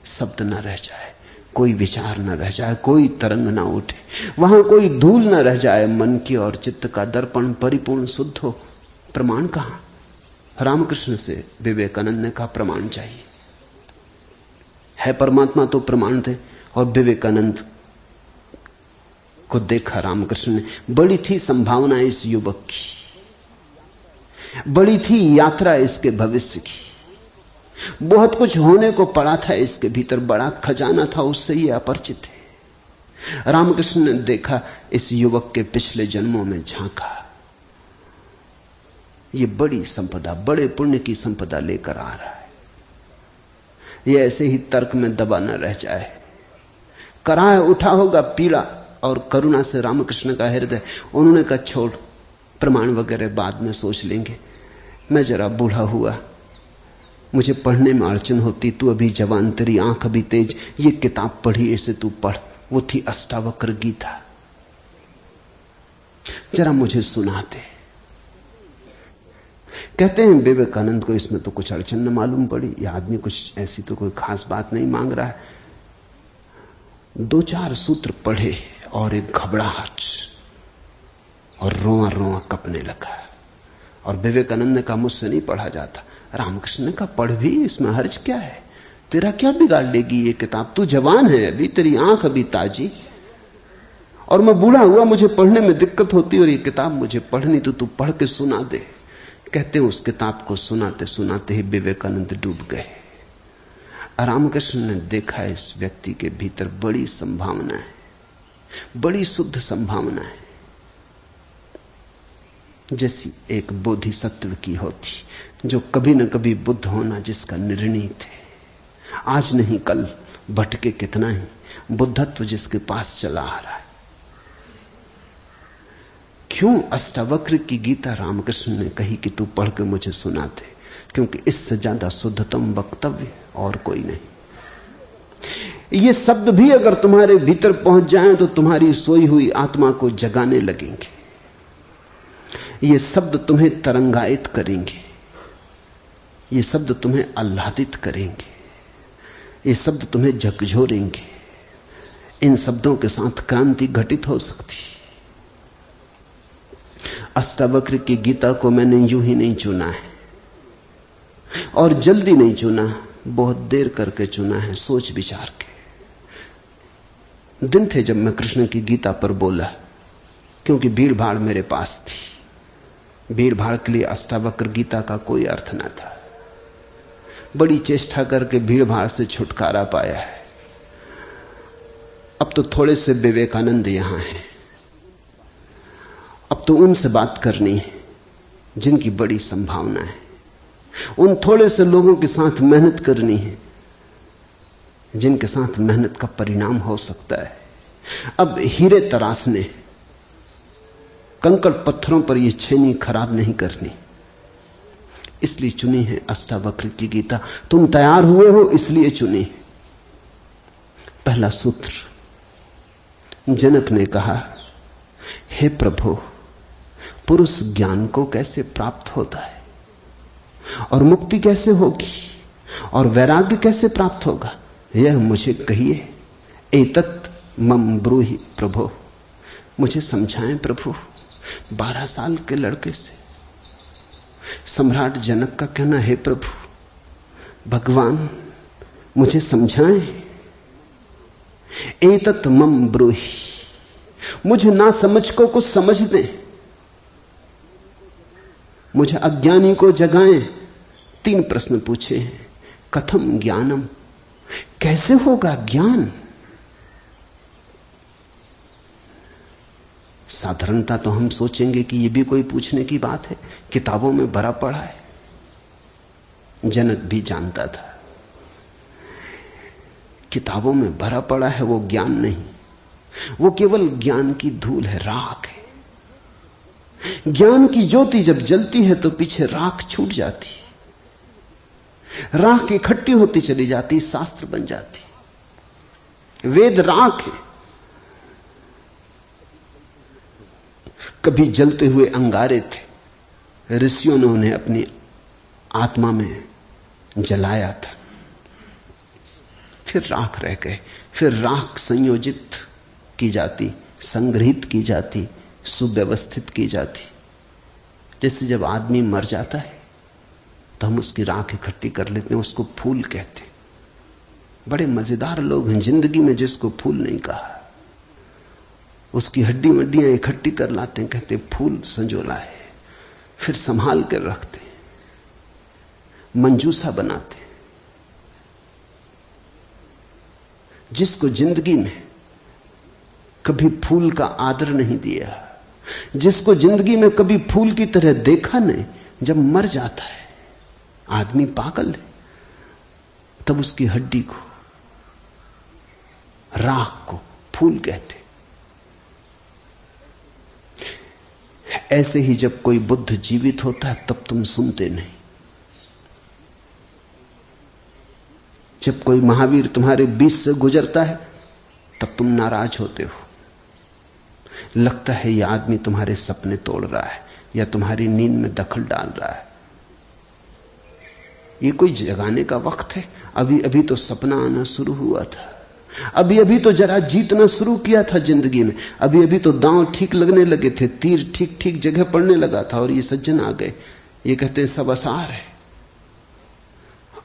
शब्द न रह जाए, कोई विचार न रह जाए, कोई तरंग न उठे, वहां कोई धूल न रह जाए। मन की और चित्त का दर्पण परिपूर्ण शुद्ध हो। प्रमाण कहां? रामकृष्ण से विवेकानंद ने कहा प्रमाण चाहिए। है परमात्मा तो प्रमाण थे। और विवेकानंद को देखा रामकृष्ण ने। बड़ी थी संभावना इस युवक की, बड़ी थी यात्रा इसके भविष्य की, बहुत कुछ होने को पड़ा था इसके भीतर, बड़ा खजाना था, उससे ये अपरिचित है। रामकृष्ण ने देखा, इस युवक के पिछले जन्मों में झांका। ये बड़ी संपदा, बड़े पुण्य की संपदा लेकर आ रहा है। ये ऐसे ही तर्क में दबा न रह जाए। कराह उठा होगा पीड़ा और करुणा से रामकृष्ण का हृदय। उन्होंने कहा छोड़, प्रमाण वगैरह बाद में सोच लेंगे। मैं जरा बूढ़ा हुआ, मुझे पढ़ने में अड़चन होती, तू अभी जवान, तेरी आंख अभी तेज, ये किताब पढ़ी, इसे तू पढ़। वो थी अष्टावक्र गीता, जरा मुझे सुनाते। कहते हैं विवेकानंद को इसमें तो कुछ अड़चन न मालूम पड़ी। यह आदमी कुछ ऐसी तो कोई खास बात नहीं मांग रहा है। 2-4 सूत्र पढ़े और एक घबराहट और रोआ रोआ कपने लगा। और विवेकानंद ने कहा मुझसे नहीं पढ़ा जाता। रामकृष्ण ने कहा पढ़ भी, इसमें हर्ज क्या है, तेरा क्या बिगाड़ लेगी ये किताब, तू जवान है अभी, तेरी आंख अभी ताजी, और मैं बूढ़ा हुआ, मुझे पढ़ने में दिक्कत होती, और ये किताब मुझे पढ़नी तो तू पढ़ के सुना दे। कहते हैं उस किताब को सुनाते सुनाते ही विवेकानंद डूब गए। रामकृष्ण ने देखा इस व्यक्ति के भीतर बड़ी संभावना है, बड़ी शुद्ध संभावना है, जैसी एक बोधिसत्व की होती, जो कभी न कभी बुद्ध होना जिसका निर्णीत है। आज नहीं कल भटके कितना ही, बुद्धत्व जिसके पास चला आ रहा है। क्यों अष्टावक्र की गीता रामकृष्ण ने कही कि तू पढ़ के मुझे सुना दे? क्योंकि इससे ज्यादा शुद्धतम वक्तव्य और कोई नहीं। ये शब्द भी अगर तुम्हारे भीतर पहुंच जाएं तो तुम्हारी सोई हुई आत्मा को जगाने लगेंगे। ये शब्द तुम्हें तरंगायित करेंगे, ये शब्द तुम्हें आह्लादित करेंगे, ये शब्द तुम्हें झकझोरेंगे। इन शब्दों के साथ क्रांति घटित हो सकती। अष्टावक्र की गीता को मैंने यूं ही नहीं चुना है, और जल्दी नहीं चुना, बहुत देर करके चुना है, सोच विचार के। दिन थे जब मैं कृष्ण की गीता पर बोला, क्योंकि भीड़ भाड़ मेरे पास थी। भीड़ भाड़ के लिए अष्टावक्र गीता का कोई अर्थ न था। बड़ी चेष्टा करके भीड़ भाड़ से छुटकारा पाया है। अब तो थोड़े से विवेकानंद यहां हैं, अब तो उनसे बात करनी है जिनकी बड़ी संभावना है। उन थोड़े से लोगों के साथ मेहनत करनी है जिनके साथ मेहनत का परिणाम हो सकता है। अब हीरे तराशने, कंकड़ पत्थरों पर यह छेनी खराब नहीं करनी, इसलिए चुनी है अष्टावक्र की गीता। तुम तैयार हुए हो इसलिए चुनी। पहला सूत्र, जनक ने कहा, हे प्रभु, पुरुष ज्ञान को कैसे प्राप्त होता है, और मुक्ति कैसे होगी, और वैराग्य कैसे प्राप्त होगा, यह मुझे कहिए। एतत् मम ब्रूहि प्रभो, मुझे समझाएं प्रभु। 12 साल के लड़के से सम्राट जनक का कहना, हे प्रभु भगवान मुझे समझाएं। एतत् मम ब्रूहि, मुझे ना समझ को कुछ समझ दें, मुझे अज्ञानी को जगाएं। 3 प्रश्न पूछे हैं। कथम ज्ञानम, कैसे होगा ज्ञान? साधारणता तो हम सोचेंगे कि यह भी कोई पूछने की बात है, किताबों में भरा पड़ा है। जनक भी जानता था किताबों में भरा पड़ा है वो ज्ञान नहीं, वो केवल ज्ञान की धूल है, राख है। ज्ञान की ज्योति जब जलती है तो पीछे राख छूट जाती, राख इकट्ठी होती चली जाती, शास्त्र बन जाती। वेद राख है। कभी जलते हुए अंगारे थे, ऋषियों ने उन्हें अपनी आत्मा में जलाया था, फिर राख रह गए। फिर राख संयोजित की जाती, संग्रहित की जाती, सुव्यवस्थित की जाती। जैसे जब आदमी मर जाता है तो हम उसकी राख इकट्ठी कर लेते हैं, उसको फूल कहते हैं। बड़े मजेदार लोग हैं जिंदगी में जिसको फूल नहीं कहा। उसकी हड्डी वड्डियां इकट्ठी कर लाते हैं, कहते फूल संजोला है, फिर संभाल कर रखते, मंजूसा बनाते। जिसको जिंदगी में कभी फूल का आदर नहीं दिया, जिसको जिंदगी में कभी फूल की तरह देखा नहीं, जब मर जाता है आदमी पागल है, तब उसकी हड्डी को, राख को फूल कहते। ऐसे ही जब कोई बुद्ध जीवित होता है तब तुम सुनते नहीं। जब कोई महावीर तुम्हारे बीच से गुजरता है तब तुम नाराज होते हो। लगता है यह आदमी तुम्हारे सपने तोड़ रहा है या तुम्हारी नींद में दखल डाल रहा है। ये कोई जगाने का वक्त है? अभी अभी तो सपना आना शुरू हुआ था, अभी अभी तो जरा जीतना शुरू किया था जिंदगी में, अभी अभी तो दांव ठीक लगने लगे थे, तीर ठीक ठीक जगह पड़ने लगा था, और ये सज्जन आ गए, ये कहते हैं सब आसार है।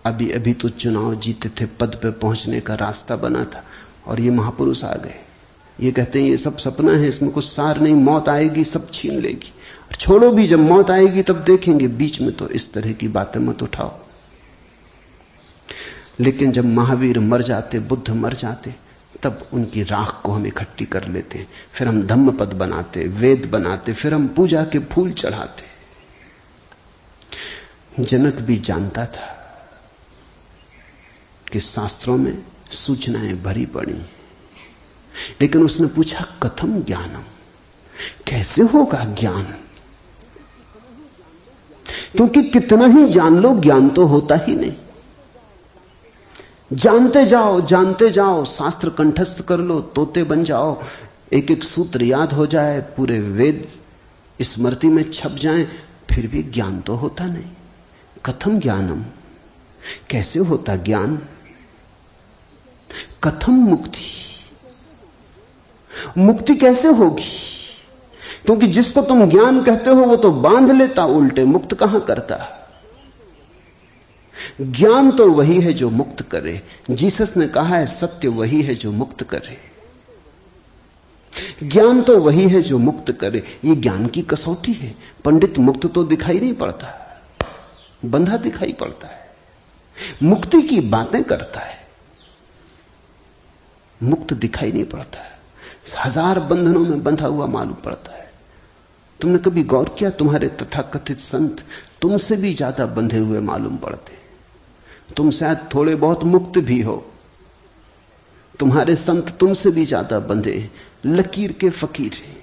अभी अभी तो चुनाव जीते थे, पद पे पहुंचने का रास्ता बना था, और ये महापुरुष आ गए, ये कहते हैं ये सब सपना है, इसमें कुछ सार नहीं, मौत आएगी सब छीन लेगी। और छोड़ो भी, जब मौत आएगी तब देखेंगे, बीच में तो इस तरह की बातें मत उठाओ। लेकिन जब महावीर मर जाते, बुद्ध मर जाते, तब उनकी राख को हम इकट्ठी कर लेते हैं, फिर हम धम्म पद बनाते, वेद बनाते, फिर हम पूजा के फूल चढ़ाते। जनक भी जानता था कि शास्त्रों में सूचनाएं भरी पड़ी, लेकिन उसने पूछा कथम ज्ञानम, कैसे होगा ज्ञान? क्योंकि कितना ही जान लो ज्ञान तो होता ही नहीं। जानते जाओ, शास्त्र कंठस्थ कर लो, तोते बन जाओ, एक एक सूत्र याद हो जाए, पूरे वेद स्मृति में छप जाएं, फिर भी ज्ञान तो होता नहीं। कथम ज्ञानम, कैसे होता ज्ञान? कथम मुक्ति, मुक्ति कैसे होगी? क्योंकि जिसको तुम ज्ञान कहते हो वो तो बांध लेता उल्टे, मुक्त कहां करता। ज्ञान तो वही है जो मुक्त करे। जीसस ने कहा है सत्य वही है जो मुक्त करे, ज्ञान तो वही है जो मुक्त करे। ये ज्ञान की कसौटी है। पंडित मुक्त तो दिखाई नहीं पड़ता, बंधा दिखाई पड़ता है, मुक्ति की बातें करता है, मुक्त दिखाई नहीं पड़ता है, हजार बंधनों में बंधा हुआ मालूम पड़ता है। तुमने कभी गौर किया, तुम्हारे तथाकथित संत तुमसे भी ज्यादा बंधे हुए मालूम पड़ते। तुम शायद थोड़े बहुत मुक्त भी हो, तुम्हारे संत तुमसे भी ज्यादा बंधे, लकीर के फकीर हैं।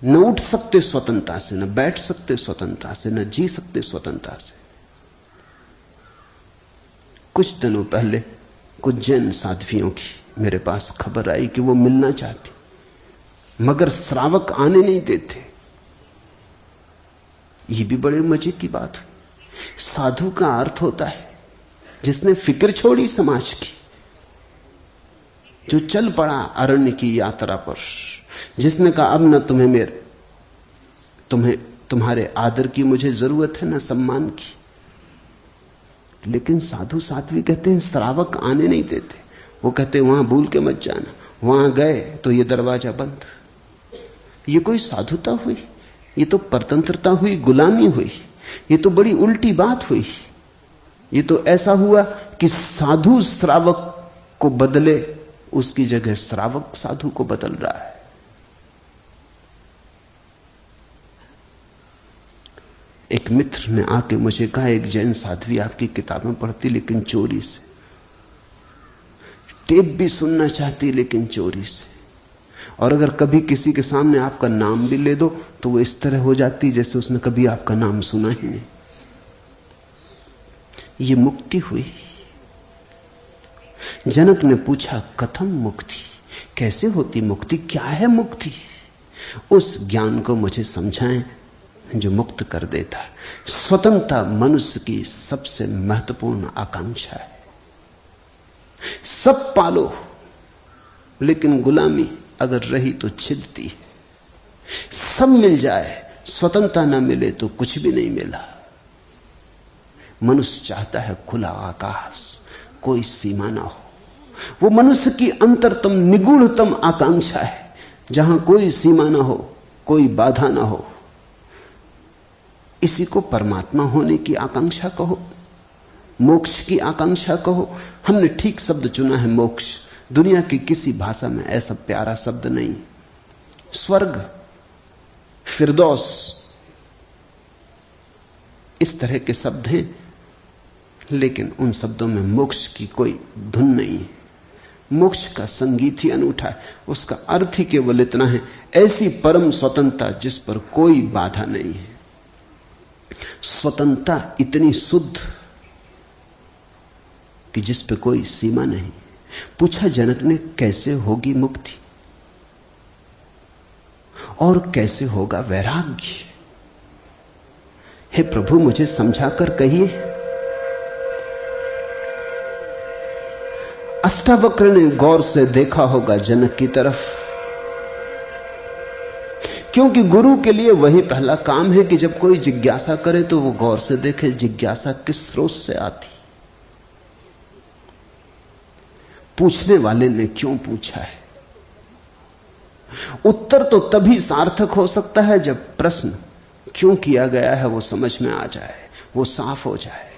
न उठ सकते स्वतंत्रता से, न बैठ सकते स्वतंत्रता से, न जी सकते स्वतंत्रता से। कुछ दिनों पहले कुछ जैन साध्वियों की मेरे पास खबर आई कि वो मिलना चाहती, मगर श्रावक आने नहीं देते। ये भी बड़े मजे की बात है। साधु का अर्थ होता है जिसने फिक्र छोड़ी समाज की, जो चल पड़ा अरण्य की यात्रा पर, जिसने कहा अब न तुम्हारे आदर की मुझे जरूरत है, न सम्मान की। लेकिन साधु साध्वी कहते हैं श्रावक आने नहीं देते। वो कहते हैं वहां भूल के मत जाना, वहां गए तो ये दरवाजा बंद। ये कोई साधुता हुई? ये तो परतंत्रता हुई, गुलामी हुई। ये तो बड़ी उल्टी बात हुई। ये तो ऐसा हुआ कि साधु श्रावक को बदले, उसकी जगह श्रावक साधु को बदल रहा है। एक मित्र ने आके मुझे कहा, एक जैन साध्वी आपकी किताबें पढ़ती लेकिन चोरी से। टेप भी सुनना चाहती लेकिन चोरी से। और अगर कभी किसी के सामने आपका नाम भी ले दो तो वो इस तरह हो जाती जैसे उसने कभी आपका नाम सुना ही नहीं। ये मुक्ति हुई। जनक ने पूछा कथम मुक्ति, कैसे होती मुक्ति, क्या है मुक्ति? उस ज्ञान को मुझे समझाएं जो मुक्त कर देता है। स्वतंत्रता मनुष्य की सबसे महत्वपूर्ण आकांक्षा है। सब पालो लेकिन गुलामी अगर रही तो छिदती है। सब मिल जाए, स्वतंत्रता न मिले तो कुछ भी नहीं मिला। मनुष्य चाहता है खुला आकाश, कोई सीमा ना हो। वो मनुष्य की अंतरतम निगूढ़तम आकांक्षा है, जहां कोई सीमा ना हो, कोई बाधा ना हो। इसी को परमात्मा होने की आकांक्षा कहो, मोक्ष की आकांक्षा कहो। हमने ठीक शब्द चुना है, मोक्ष। दुनिया की किसी भाषा में ऐसा प्यारा शब्द नहीं। स्वर्ग, फिरदौस, इस तरह के शब्द हैं, लेकिन उन शब्दों में मोक्ष की कोई धुन नहीं है। मोक्ष का संगीत ही अनूठा है। उसका अर्थ ही केवल इतना है, ऐसी परम स्वतंत्रता जिस पर कोई बाधा नहीं है। स्वतंत्रता इतनी शुद्ध कि जिस पे कोई सीमा नहीं। पूछा जनक ने कैसे होगी मुक्ति और कैसे होगा वैराग्य? हे प्रभु मुझे समझाकर कहिए। अष्टावक्र ने गौर से देखा होगा जनक की तरफ, क्योंकि गुरु के लिए वही पहला काम है कि जब कोई जिज्ञासा करे तो वो गौर से देखे जिज्ञासा किस स्रोत से आती, पूछने वाले ने क्यों पूछा है। उत्तर तो तभी सार्थक हो सकता है जब प्रश्न क्यों किया गया है वो समझ में आ जाए, वो साफ हो जाए।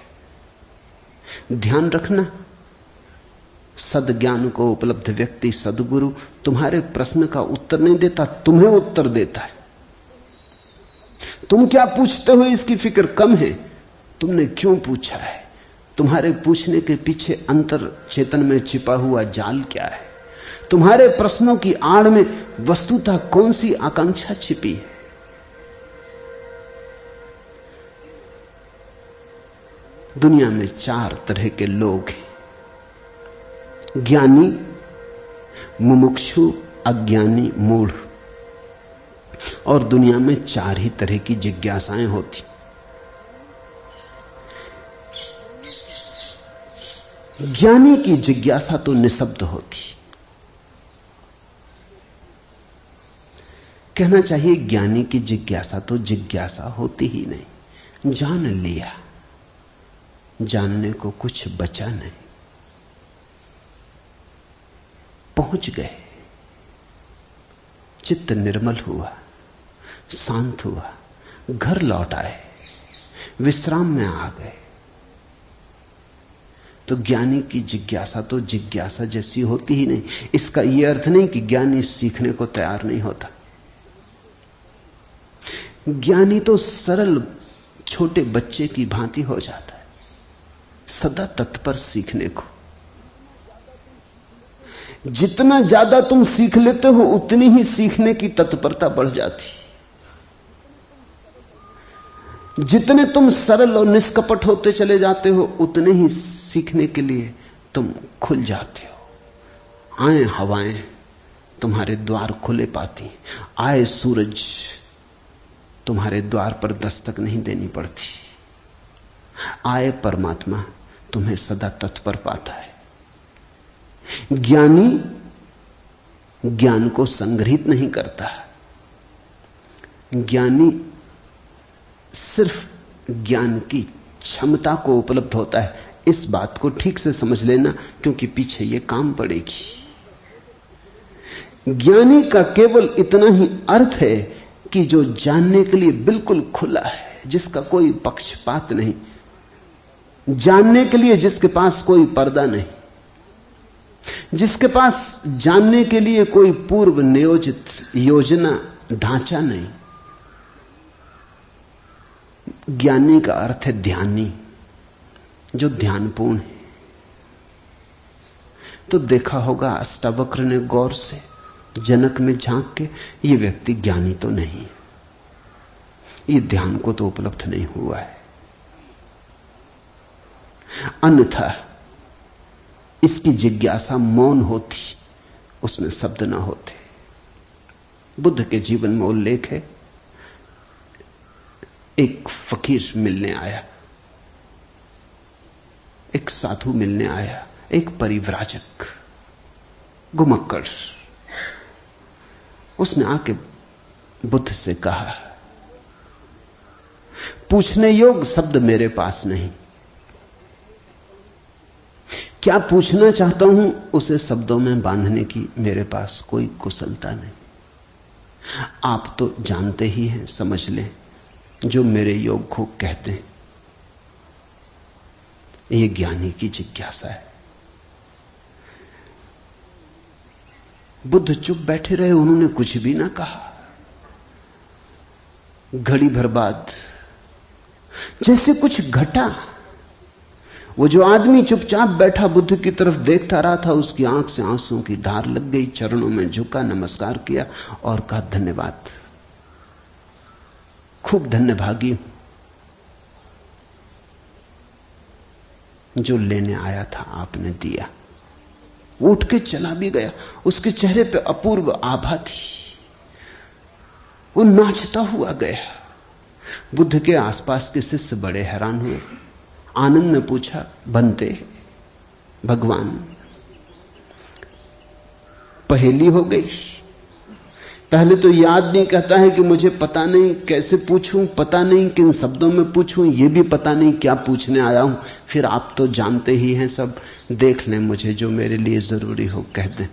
ध्यान रखना, सद्ज्ञान को उपलब्ध व्यक्ति, सद्गुरु तुम्हारे प्रश्न का उत्तर नहीं देता, तुम्हें उत्तर देता है। तुम क्या पूछते हो इसकी फिक्र कम है, तुमने क्यों पूछा है, तुम्हारे पूछने के पीछे अंतर चेतन में छिपा हुआ जाल क्या है, तुम्हारे प्रश्नों की आड़ में वस्तुतः कौन सी आकांक्षा छिपी है। दुनिया में 4 तरह के लोग हैं, ज्ञानी, मुमुक्षु, अज्ञानी, मूढ़। और दुनिया में 4 ही तरह की जिज्ञासाएं होती। ज्ञानी की जिज्ञासा तो निशब्द होती। कहना चाहिए ज्ञानी की जिज्ञासा तो जिज्ञासा होती ही नहीं। जान लिया, जानने को कुछ बचा नहीं, पहुंच गए, चित्त निर्मल हुआ, शांत हुआ, घर लौट आए, विश्राम में आ गए। तो ज्ञानी की जिज्ञासा तो जिज्ञासा जैसी होती ही नहीं। इसका यह अर्थ नहीं कि ज्ञानी सीखने को तैयार नहीं होता। ज्ञानी तो सरल छोटे बच्चे की भांति हो जाता है, सदा तत्पर सीखने को। जितना ज्यादा तुम सीख लेते हो उतनी ही सीखने की तत्परता बढ़ जाती। जितने तुम सरल और निष्कपट होते चले जाते हो उतने ही सीखने के लिए तुम खुल जाते हो। आए हवाएं तुम्हारे द्वार खुले पाती, आए सूरज तुम्हारे द्वार पर दस्तक नहीं देनी पड़ती, आए परमात्मा तुम्हें सदा तत्पर पाता है। ज्ञानी ज्ञान को संग्रहित नहीं करता, ज्ञानी सिर्फ ज्ञान की क्षमता को उपलब्ध होता है। इस बात को ठीक से समझ लेना, क्योंकि पीछे ये काम पड़ेगी। ज्ञानी का केवल इतना ही अर्थ है कि जो जानने के लिए बिल्कुल खुला है, जिसका कोई पक्षपात नहीं, जानने के लिए जिसके पास कोई पर्दा नहीं, जिसके पास जानने के लिए कोई पूर्व नियोजित योजना ढांचा नहीं। ज्ञानी का अर्थ है ध्यानी, जो ध्यानपूर्ण है। तो देखा होगा अष्टावक्र ने गौर से जनक में झांक के, ये व्यक्ति ज्ञानी तो नहीं, ये ध्यान को तो उपलब्ध नहीं हुआ है, अन्यथा इसकी जिज्ञासा मौन होती, उसमें शब्द ना होते। बुद्ध के जीवन में उल्लेख है, एक फकीर मिलने आया, एक साधु मिलने आया, एक परिव्राजक घुमक्कड़। उसने आके बुद्ध से कहा, पूछने योग्य शब्द मेरे पास नहीं, क्या पूछना चाहता हूं उसे शब्दों में बांधने की मेरे पास कोई कुशलता नहीं। आप तो जानते ही हैं, समझ लें, जो मेरे योग को कहते हैं, ये ज्ञानी की जिज्ञासा है। बुद्ध चुप बैठे रहे, उन्होंने कुछ भी ना कहा। घड़ी भर बाद जैसे कुछ घटा, वो जो आदमी चुपचाप बैठा बुद्ध की तरफ देखता रहा था, उसकी आंख से आंसुओं की धार लग गई, चरणों में झुका, नमस्कार किया और कहा, धन्यवाद, खूब धन्यभागी हूं, जो लेने आया था आपने दिया। वो उठ के चला भी गया। उसके चेहरे पे अपूर्व आभा थी, वो नाचता हुआ गया। बुद्ध के आसपास के शिष्य बड़े हैरान हुए। आनंद ने पूछा, बनते भगवान, पहेली हो गई। पहले तो याद नहीं, कहता है कि मुझे पता नहीं कैसे पूछूं, पता नहीं किन शब्दों में पूछूं, ये भी पता नहीं क्या पूछने आया हूं। फिर आप तो जानते ही हैं सब, देख लें, मुझे जो मेरे लिए जरूरी हो कह दें।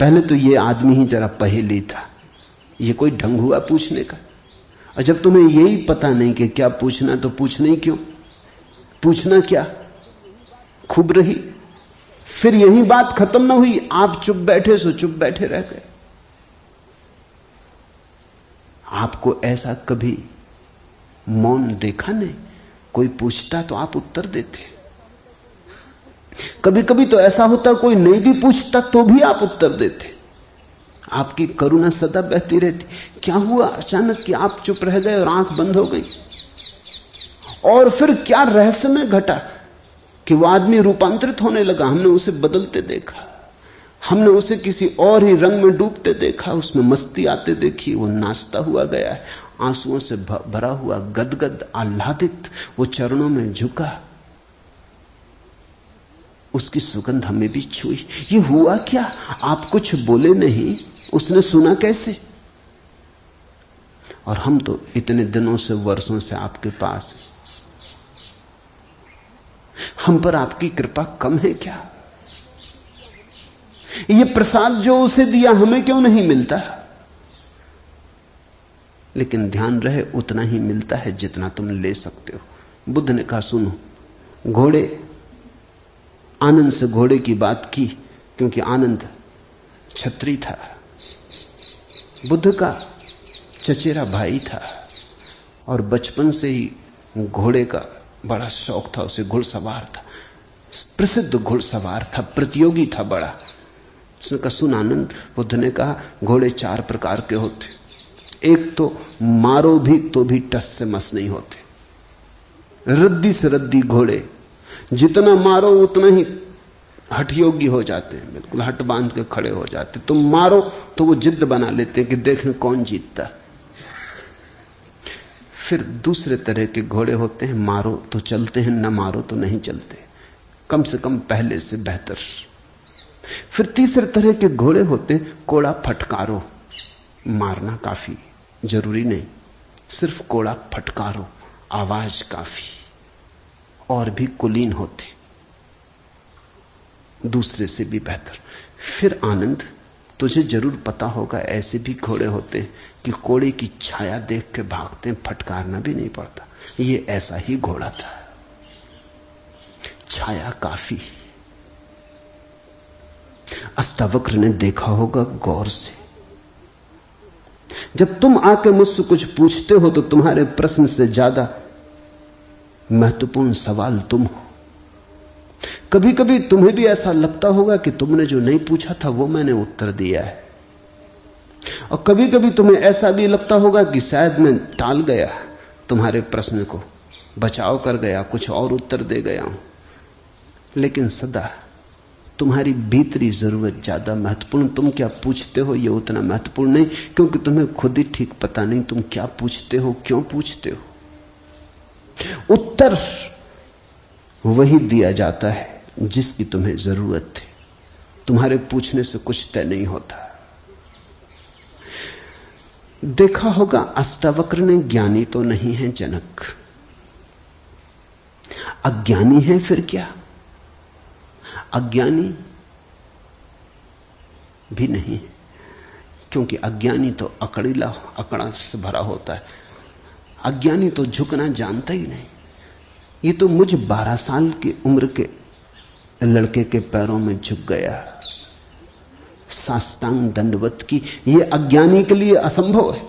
पहले तो ये आदमी ही जरा पहेली था, ये कोई ढंग हुआ पूछने का। और जब तुम्हें यही पता नहीं कि क्या पूछना, तो पूछना ही क्यों? पूछना क्या? खूब रही। फिर यही बात खत्म ना हुई, आप चुप बैठे सो चुप बैठे रह गए। आपको ऐसा कभी मौन देखा नहीं? कोई पूछता तो आप उत्तर देते। कभी कभी तो ऐसा होता कोई नहीं भी पूछता तो भी आप उत्तर देते। आपकी करुणा सदा बहती रहती। क्या हुआ अचानक कि आप चुप रह गए और आंख बंद हो गई? और फिर क्या रहस्यमय घटा कि वो आदमी रूपांतरित होने लगा। हमने उसे बदलते देखा, हमने उसे किसी और ही रंग में डूबते देखा, उसमें मस्ती आते देखी। वो नाचता हुआ गया है, आंसुओं से भरा हुआ, गदगद आह्लादित, वो चरणों में झुका। उसकी सुगंध हमें भी छुई। ये हुआ क्या? आप कुछ बोले नहीं, उसने सुना कैसे? और हम तो इतने दिनों से, वर्षों से आपके पास, हम पर आपकी कृपा कम है क्या? ये प्रसाद जो उसे दिया हमें क्यों नहीं मिलता? लेकिन ध्यान रहे, उतना ही मिलता है जितना तुम ले सकते हो। बुद्ध ने कहा, सुनो, घोड़े, आनंद से घोड़े की बात की क्योंकि आनंद छत्री था, बुद्ध का चचेरा भाई था और बचपन से ही घोड़े का बड़ा शौक था। उसे घुड़सवार था, प्रसिद्ध घुड़सवार था, प्रतियोगी था बड़ा। उसने कहा, सुन आनंद, बुद्ध ने कहा, घोड़े 4 प्रकार के होते। एक तो मारो भी तो भी टस से मस नहीं होते, रद्दी से रद्दी घोड़े, जितना मारो उतना ही हठ योगी हो जाते हैं, बिल्कुल हट बांध के खड़े हो जाते। तुम मारो तो वो जिद्द बना लेते हैं कि देखें कौन जीतता। फिर दूसरे तरह के घोड़े होते हैं, मारो तो चलते हैं, न मारो तो नहीं चलते, कम से कम पहले से बेहतर। फिर तीसरे तरह के घोड़े होते हैं, कोड़ा फटकारो, मारना काफी जरूरी नहीं, सिर्फ कोड़ा फटकारो, आवाज काफी। और भी कुलीन होते, दूसरे से भी बेहतर। फिर आनंद, तुझे जरूर पता होगा, ऐसे भी घोड़े होते हैं कि कोड़े की छाया देख के भागते हैं, फटकारना भी नहीं पड़ता। ये ऐसा ही घोड़ा था, छाया काफी। अष्टावक्र ने देखा होगा गौर से। जब तुम आके मुझसे कुछ पूछते हो तो तुम्हारे प्रश्न से ज्यादा महत्वपूर्ण सवाल तुम हो। कभी कभी तुम्हें भी ऐसा लगता होगा कि तुमने जो नहीं पूछा था वो मैंने उत्तर दिया है, और कभी कभी तुम्हें ऐसा भी लगता होगा कि शायद मैं टाल गया तुम्हारे प्रश्न को, बचाव कर गया, कुछ और उत्तर दे गया हूं। लेकिन सदा तुम्हारी भीतरी जरूरत ज्यादा महत्वपूर्ण। तुम क्या पूछते हो ये उतना महत्वपूर्ण नहीं, क्योंकि तुम्हें खुद ही ठीक पता नहीं तुम क्या पूछते हो, क्यों पूछते हो। उत्तर वही दिया जाता है जिसकी तुम्हें जरूरत है। तुम्हारे पूछने से कुछ तय नहीं होता। देखा होगा अष्टावक्र ने ज्ञानी तो नहीं है जनक, अज्ञानी है फिर क्या? अज्ञानी भी नहीं, क्योंकि अज्ञानी तो अकड़ा से भरा होता है। अज्ञानी तो झुकना जानता ही नहीं। ये तो मुझ 12 साल की उम्र के लड़के के पैरों में झुक गया, साष्टांग दंडवत की। ये अज्ञानी के लिए असंभव है।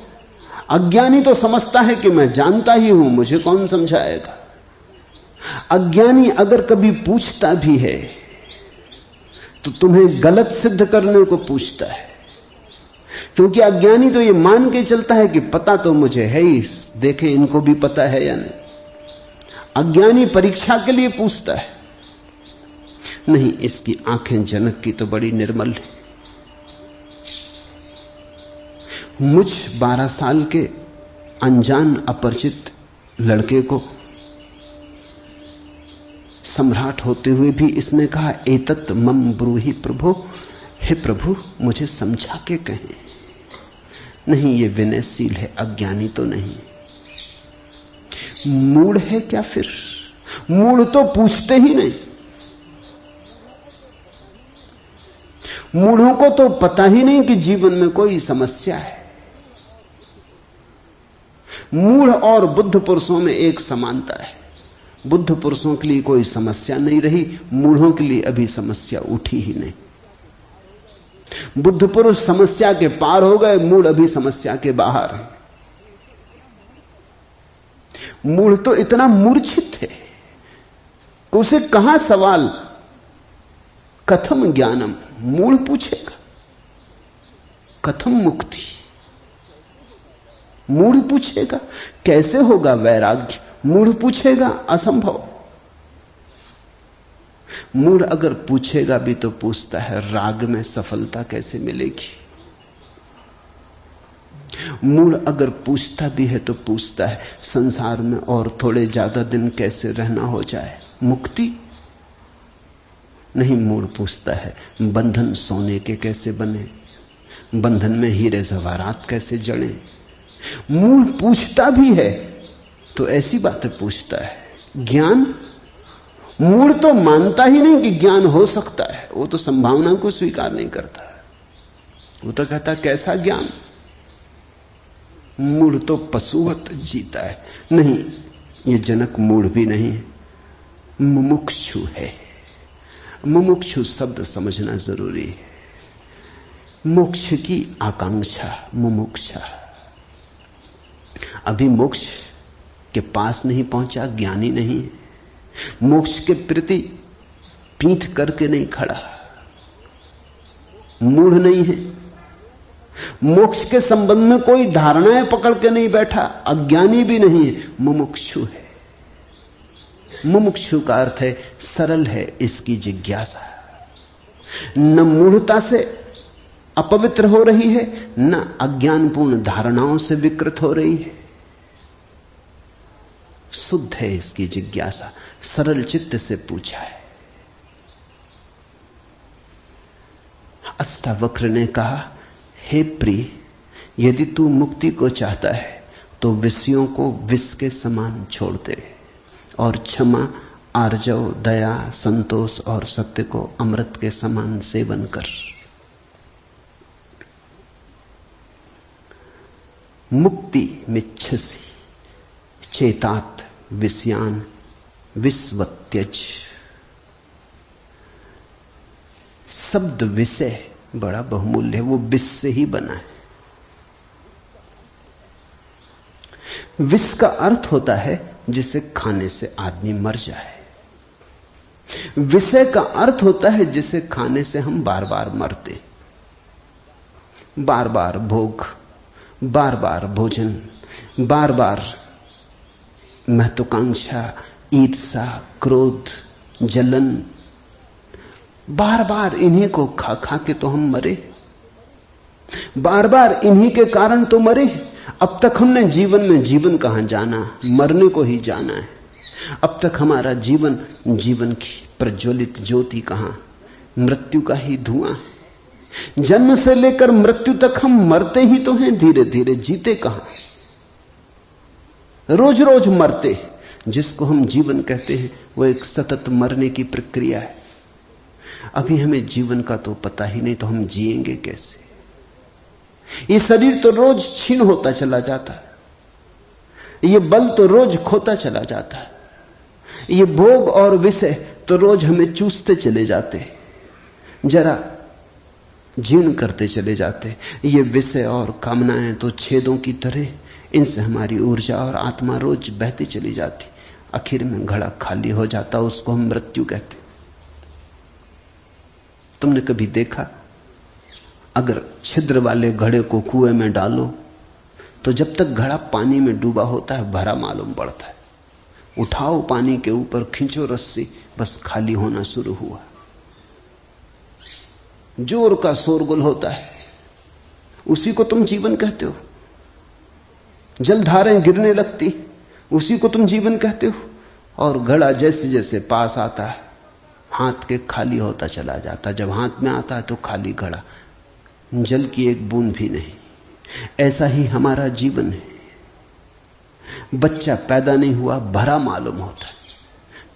अज्ञानी तो समझता है कि मैं जानता ही हूं, मुझे कौन समझाएगा। अज्ञानी अगर कभी पूछता भी है तो तुम्हें गलत सिद्ध करने को पूछता है, क्योंकि अज्ञानी तो ये मान के चलता है कि पता तो मुझे है ही, देखें इनको भी पता है या नहीं। अज्ञानी परीक्षा के लिए पूछता है। नहीं, इसकी आंखें जनक की तो बड़ी निर्मल है। मुझ 12 साल के अनजान अपरिचित लड़के को सम्राट होते हुए भी इसने कहा, एतत् मम ब्रूहि प्रभो, हे प्रभु मुझे समझा के कहें। नहीं, ये विनयशील है, अज्ञानी तो नहीं। मूढ़ है क्या फिर? मूढ़ तो पूछते ही नहीं। मूढ़ों को तो पता ही नहीं कि जीवन में कोई समस्या है। मूढ़ और बुद्ध पुरुषों में एक समानता है। बुद्ध पुरुषों के लिए कोई समस्या नहीं रही, मूढ़ों के लिए अभी समस्या उठी ही नहीं। बुद्ध पुरुष समस्या के पार हो गए, मूढ़ अभी समस्या के बाहर है। मूढ़ तो इतना मूर्छित है, उसे कहां सवाल कथम ज्ञानम, मूढ़ पूछेगा। कथम मुक्ति, मूढ़ पूछेगा। कैसे होगा वैराग्य, मूढ़ पूछेगा। असंभव। मूढ़ अगर पूछेगा भी तो पूछता है राग में सफलता कैसे मिलेगी। मूढ़ अगर पूछता भी है तो पूछता है संसार में और थोड़े ज्यादा दिन कैसे रहना हो जाए, मुक्ति नहीं। मूढ़ पूछता है बंधन सोने के कैसे बने, बंधन में हीरे जवाहरात कैसे जड़े। मूढ़ पूछता भी है तो ऐसी बातें पूछता है। ज्ञान, मूढ़ तो मानता ही नहीं कि ज्ञान हो सकता है, वो तो संभावना को स्वीकार नहीं करता। वो तो कहता कैसा ज्ञान। मूढ़ तो पशुवत जीता है। नहीं, ये जनक मूढ़ भी नहीं है, मुमुक्षु है। मुमुक्षु शब्द समझना जरूरी है। मोक्ष की आकांक्षा, मुमुक्षा। अभी मोक्ष के पास नहीं पहुंचा, ज्ञानी नहीं है। मोक्ष के प्रति पीठ करके नहीं खड़ा, मूढ़ नहीं है। मोक्ष के संबंध में कोई धारणाएं पकड़ के नहीं बैठा, अज्ञानी भी नहीं है, मुमुक्षु है। मुमुक्षु का अर्थ है सरल है इसकी जिज्ञासा। न मूढ़ता से अपवित्र हो रही है, न अज्ञानपूर्ण धारणाओं से विकृत हो रही है। शुद्ध है इसकी जिज्ञासा, सरल चित्त से पूछा है। अष्टावक्र ने कहा, हे प्रिय, यदि तू मुक्ति को चाहता है तो विषयों को विष के समान छोड़ दे और क्षमा, आर्जव, दया, संतोष और सत्य को अमृत के समान सेवन कर। मुक्ति मिच्छसि चेतात विषयान विस्वत्यज। शब्द विषय बड़ा बहुमूल्य है, वो विष से ही बना है। विष का अर्थ होता है जिसे खाने से आदमी मर जाए। विषय का अर्थ होता है जिसे खाने से हम बार बार मरते, बार बार भोग, बार बार भोजन, बार बार महत्वाकांक्षा, ईर्ष्या, क्रोध, जलन, बार बार इन्हीं को खा खा के तो हम मरे, बार बार इन्हीं के कारण तो मरे। अब तक हमने जीवन में जीवन कहां जाना, मरने को ही जाना है। अब तक हमारा जीवन, जीवन की प्रज्वलित ज्योति कहां, मृत्यु का ही धुआं है। जन्म से लेकर मृत्यु तक हम मरते ही तो हैं, धीरे धीरे, जीते कहां, रोज रोज मरते। जिसको हम जीवन कहते हैं वो एक सतत मरने की प्रक्रिया है। अभी हमें जीवन का तो पता ही नहीं, तो हम जिएंगे कैसे? ये शरीर तो रोज क्षीण होता चला जाता है, ये बल तो रोज खोता चला जाता है, ये भोग और विषय तो रोज हमें चूसते चले जाते, जरा जीर्ण करते चले जाते। ये विषय और कामनाएं तो छेदों की तरह, इनसे हमारी ऊर्जा और आत्मा रोज बहती चली जाती, आखिर में घड़ा खाली हो जाता, उसको हम मृत्यु कहते। तुमने कभी देखा, अगर छिद्र वाले घड़े को कुएं में डालो तो जब तक घड़ा पानी में डूबा होता है भरा मालूम पड़ता है। उठाओ पानी के ऊपर, खींचो रस्सी, बस खाली होना शुरू हुआ। जोर का शोरगुल होता है, उसी को तुम जीवन कहते हो। जलधारें गिरने लगती, उसी को तुम जीवन कहते हो। और घड़ा जैसे जैसे पास आता है, हाथ के खाली होता चला जाता। जब हाथ में आता है तो खाली घड़ा, जल की एक बूंद भी नहीं। ऐसा ही हमारा जीवन है। बच्चा पैदा नहीं हुआ, भरा मालूम होता है।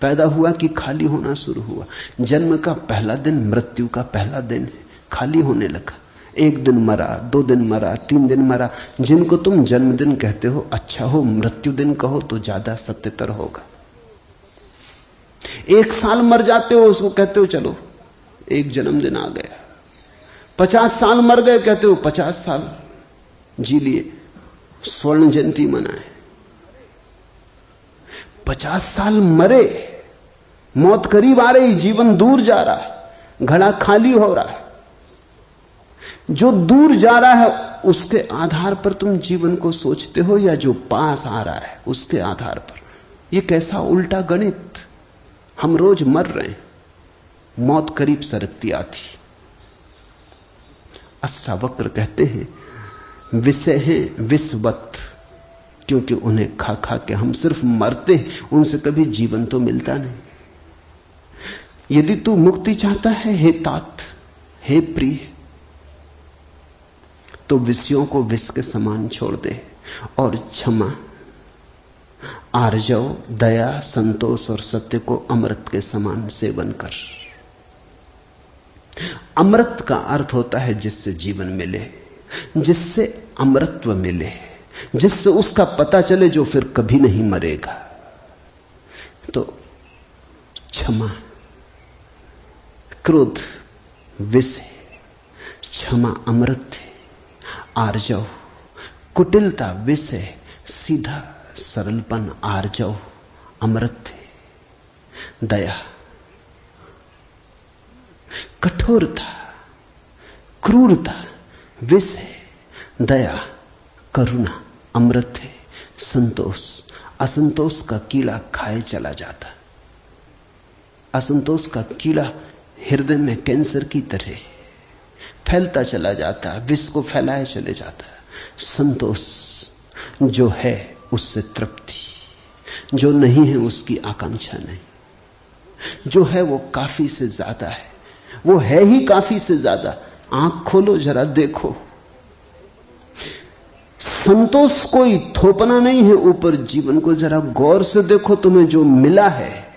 पैदा हुआ कि खाली होना शुरू हुआ। जन्म का पहला दिन मृत्यु का पहला दिन है, खाली होने लगा। एक दिन मरा, 2 दिन मरा, 3 दिन मरा। जिनको तुम जन्मदिन कहते हो, अच्छा हो मृत्यु दिन कहो तो ज्यादा सत्यतर होगा। 1 साल मर जाते हो, उसको कहते हो चलो एक जन्मदिन आ गया। 50 साल मर गए, कहते हो 50 साल जी लिए, स्वर्ण जयंती मनाए। 50 साल मरे, मौत करीब आ रही, जीवन दूर जा रहा है, घड़ा खाली हो रहा है। जो दूर जा रहा है उसके आधार पर तुम जीवन को सोचते हो, या जो पास आ रहा है उसके आधार पर? यह कैसा उल्टा गणित! हम रोज मर रहे हैं, मौत करीब सरकती आती। अष्टावक्र कहते हैं विषय हैं विषवत, क्योंकि उन्हें खा खा के हम सिर्फ मरते हैं, उनसे कभी जीवन तो मिलता नहीं। यदि तू मुक्ति चाहता है हे तात, हे प्रिय, तो विषयों को विष के समान छोड़ दे और क्षमा, आर्जव, दया, संतोष और सत्य को अमृत के समान सेवन कर। अमृत का अर्थ होता है जिससे जीवन मिले, जिससे अमृतत्व मिले, जिससे उसका पता चले जो फिर कभी नहीं मरेगा। तो क्षमा, क्रोध विष है, क्षमा अमृत है। आर्जव, कुटिलता विष है, सीधा सरलपन आर्जव अमृत है। दया, कठोरता, क्रूरता विष है, दया, करुणा अमृत है। संतोष, असंतोष का कीड़ा खाए चला जाता। असंतोष का कीड़ा हृदय में कैंसर की तरह फैलता चला जाता, विष को फैलाए चले जाता। संतोष, जो है उससे तृप्ति, जो नहीं है उसकी आकांक्षा नहीं, जो है वो काफी से ज्यादा है, वो है ही काफी से ज्यादा। आंख खोलो जरा देखो, संतोष कोई थोपना नहीं है ऊपर जीवन को। जरा गौर से देखो, तुम्हें जो मिला है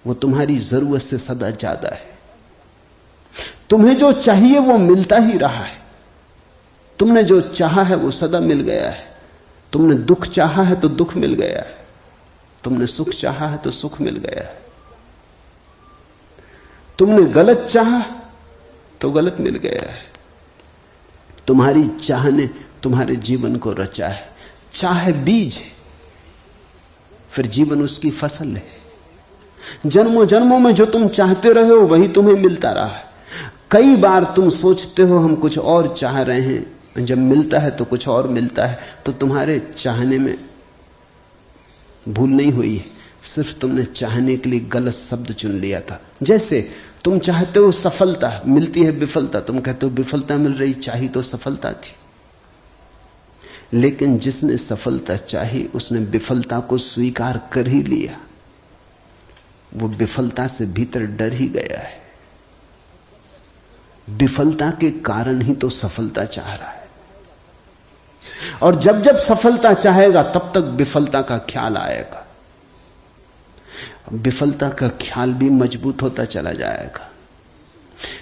वो तुम्हारी जरूरत से सदा ज्यादा है। तुम्हें जो चाहिए वो मिलता ही रहा है। तुमने जो चाहा है वो सदा मिल गया है। तुमने दुख चाहा है तो दुख मिल गया है, तुमने सुख चाहा है तो सुख मिल गया है, तुमने गलत चाहा तो गलत मिल गया है। तुम्हारी चाह ने तुम्हारे जीवन को रचा है। चाह बीज है, फिर जीवन उसकी फसल है। जन्मों जन्मों में जो तुम चाहते रहे हो वही तुम्हें मिलता रहा है। कई बार तुम सोचते हो हम कुछ और चाह रहे हैं, जब मिलता है तो कुछ और मिलता है। तो तुम्हारे चाहने में भूल नहीं हुई है, सिर्फ तुमने चाहने के लिए गलत शब्द चुन लिया था। जैसे तुम चाहते हो सफलता, मिलती है विफलता, तुम कहते हो विफलता मिल रही, चाही तो सफलता थी। लेकिन जिसने सफलता चाही उसने विफलता को स्वीकार कर ही लिया। वो विफलता से भीतर डर ही गया है। विफलता के कारण ही तो सफलता चाह रहा है। और जब जब सफलता चाहेगा तब तक विफलता का ख्याल आएगा। विफलता का ख्याल भी मजबूत होता चला जाएगा।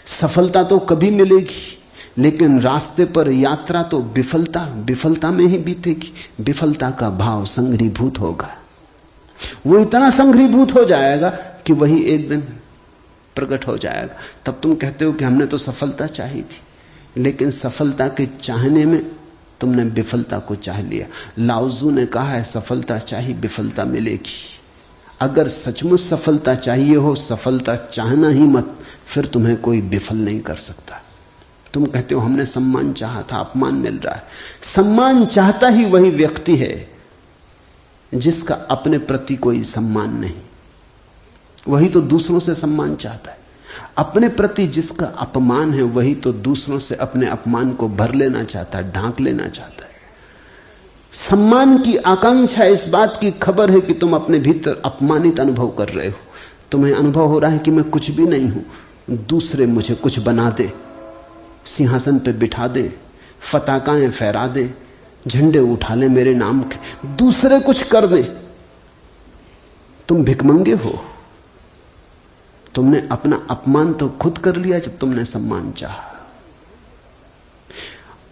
सफलता तो कभी मिलेगी, लेकिन रास्ते पर यात्रा तो विफलता में ही बीतेगी। विफलता का भाव संघरीभूत होगा। वो इतना संघरीभूत हो जाएगा कि वही एक दिन प्रकट हो जाएगा। तब तुम कहते हो कि हमने तो सफलता चाही थी, लेकिन सफलता के चाहने में तुमने विफलता को चाह लिया। लाओजू ने कहा है सफलता चाहिए विफलता मिलेगी। अगर सचमुच सफलता चाहिए हो, सफलता चाहना ही मत, फिर तुम्हें कोई विफल नहीं कर सकता। तुम कहते हो हमने सम्मान चाहा था, अपमान मिल रहा है। सम्मान चाहता ही वही व्यक्ति है जिसका अपने प्रति कोई सम्मान नहीं। वही तो दूसरों से सम्मान चाहता है। अपने प्रति जिसका अपमान है वही तो दूसरों से अपने अपमान को भर लेना चाहता है, ढांक लेना चाहता है। सम्मान की आकांक्षा इस बात की खबर है कि तुम अपने भीतर अपमानित अनुभव कर रहे हो। तुम्हें अनुभव हो रहा है कि मैं कुछ भी नहीं हूं, दूसरे मुझे कुछ बना दे, सिंहासन पे बिठा दे, फताकाएं फहरा दे, झंडे उठा ले मेरे नाम के, दूसरे कुछ कर दे। तुम भिखमंगे हो। तुमने अपना अपमान तो खुद कर लिया जब तुमने सम्मान चाहा,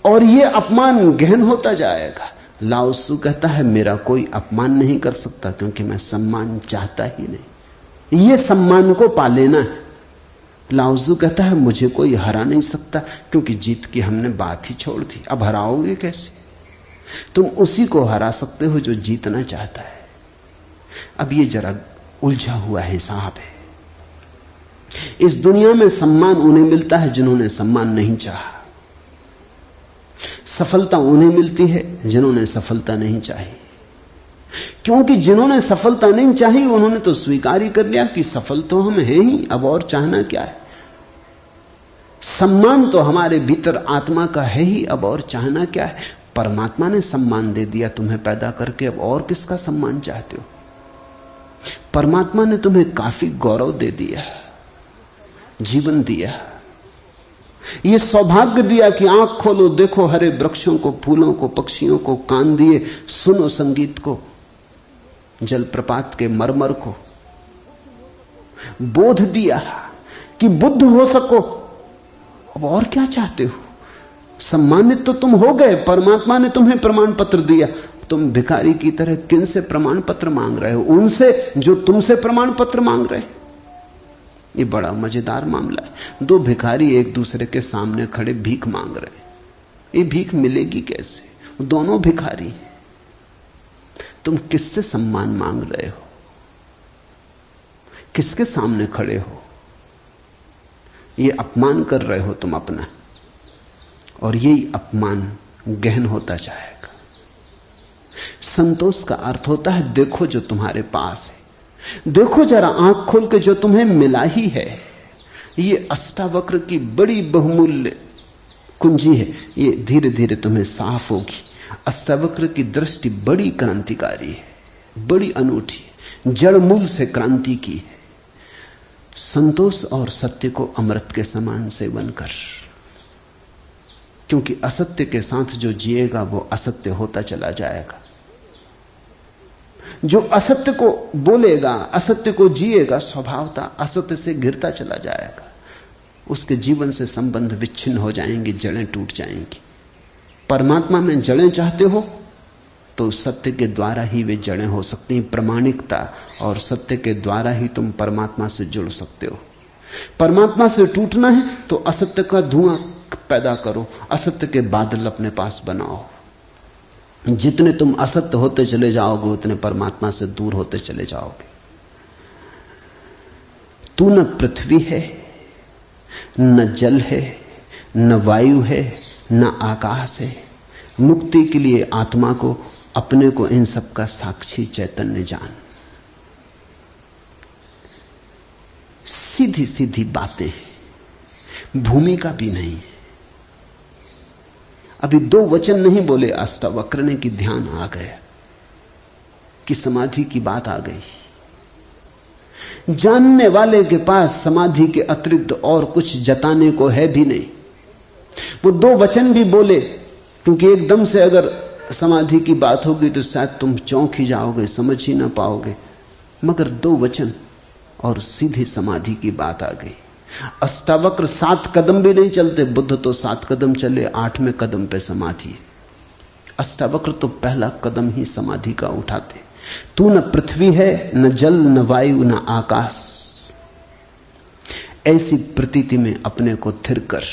और यह अपमान गहन होता जाएगा। लाओत्सु कहता है मेरा कोई अपमान नहीं कर सकता क्योंकि मैं सम्मान चाहता ही नहीं। यह सम्मान को पा लेना है। लाओत्सु कहता है मुझे कोई हरा नहीं सकता क्योंकि जीत की हमने बात ही छोड़ दी। अब हराओगे कैसे? तुम उसी को हरा सकते हो जो जीतना चाहता है। अब ये जरा उलझा हुआ हिसाब है। इस दुनिया में सम्मान उन्हें मिलता है जिन्होंने सम्मान नहीं चाहा। सफलता उन्हें मिलती है जिन्होंने सफलता नहीं चाही। क्योंकि जिन्होंने सफलता नहीं चाही उन्होंने तो स्वीकार ही कर लिया कि सफल तो हम हैं ही, अब और चाहना क्या है। सम्मान तो हमारे भीतर आत्मा का है ही, अब और चाहना क्या है। परमात्मा ने सम्मान दे दिया तुम्हें पैदा करके, अब और किसका सम्मान चाहते हो। परमात्मा ने तुम्हें काफी गौरव दे दिया, जीवन दिया, यह सौभाग्य दिया कि आंख खोलो देखो हरे वृक्षों को, फूलों को, पक्षियों को, कान दिए सुनो संगीत को, जलप्रपात के मरमर को, बोध दिया कि बुद्ध हो सको। अब और क्या चाहते हो। सम्मानित तो तुम हो गए, परमात्मा ने तुम्हें प्रमाण पत्र दिया। तुम भिखारी की तरह किन से प्रमाण पत्र मांग रहे हो? उनसे जो तुमसे प्रमाण पत्र मांग रहे। ये बड़ा मजेदार मामला है। दो भिखारी एक दूसरे के सामने खड़े भीख मांग रहे। ये भीख मिलेगी कैसे? दोनों भिखारी। तुम किससे सम्मान मांग रहे हो? किसके सामने खड़े हो? ये अपमान कर रहे हो तुम अपना, और यही अपमान गहन होता जाएगा। संतोष का अर्थ होता है देखो जो तुम्हारे पास है, देखो जरा आंख खोल के जो तुम्हें मिला ही है। ये अष्टावक्र की बड़ी बहुमूल्य कुंजी है, ये धीरे धीरे तुम्हें साफ होगी। अष्टावक्र की दृष्टि बड़ी क्रांतिकारी है, बड़ी अनूठी, जड़ मूल से क्रांति की है। संतोष और सत्य को अमृत के समान सेवन कर, क्योंकि असत्य के साथ जो जिएगा वो असत्य होता चला जाएगा। जो असत्य को बोलेगा, असत्य को जिएगा, स्वभावता असत्य से घिरता चला जाएगा। उसके जीवन से संबंध विच्छिन्न हो जाएंगे, जड़ें टूट जाएंगी। परमात्मा में जड़ें चाहते हो तो सत्य के द्वारा ही वे जड़ें हो सकती हैं। प्रामाणिकता और सत्य के द्वारा ही तुम परमात्मा से जुड़ सकते हो। परमात्मा से टूटना है तो असत्य का धुआं पैदा करो, असत्य के बादल अपने पास बनाओ। जितने तुम असत्य होते चले जाओगे उतने परमात्मा से दूर होते चले जाओगे। तू न पृथ्वी है, न जल है, न वायु है, न आकाश है। मुक्ति के लिए आत्मा को, अपने को, इन सब का साक्षी चैतन्य जान। सीधी सीधी बातें, भूमिका भी नहीं। अभी दो वचन नहीं बोले अष्टावक्र ने कि ध्यान आ गया, कि समाधि की बात आ गई। जानने वाले के पास समाधि के अतिरिक्त और कुछ जताने को है भी नहीं। वो दो वचन भी बोले, क्योंकि एकदम से अगर समाधि की बात होगी तो शायद तुम चौंक ही जाओगे, समझ ही ना पाओगे। मगर दो वचन और सीधी समाधि की बात आ गई। अष्टावक्र 7 कदम भी नहीं चलते, बुद्ध तो 7 कदम चले, 8वें कदम पे समाधि। अष्टावक्र तो पहला कदम ही समाधि का उठाते। तू न पृथ्वी है, न जल, न वायु, न आकाश। ऐसी प्रतीति में अपने को थिर कर।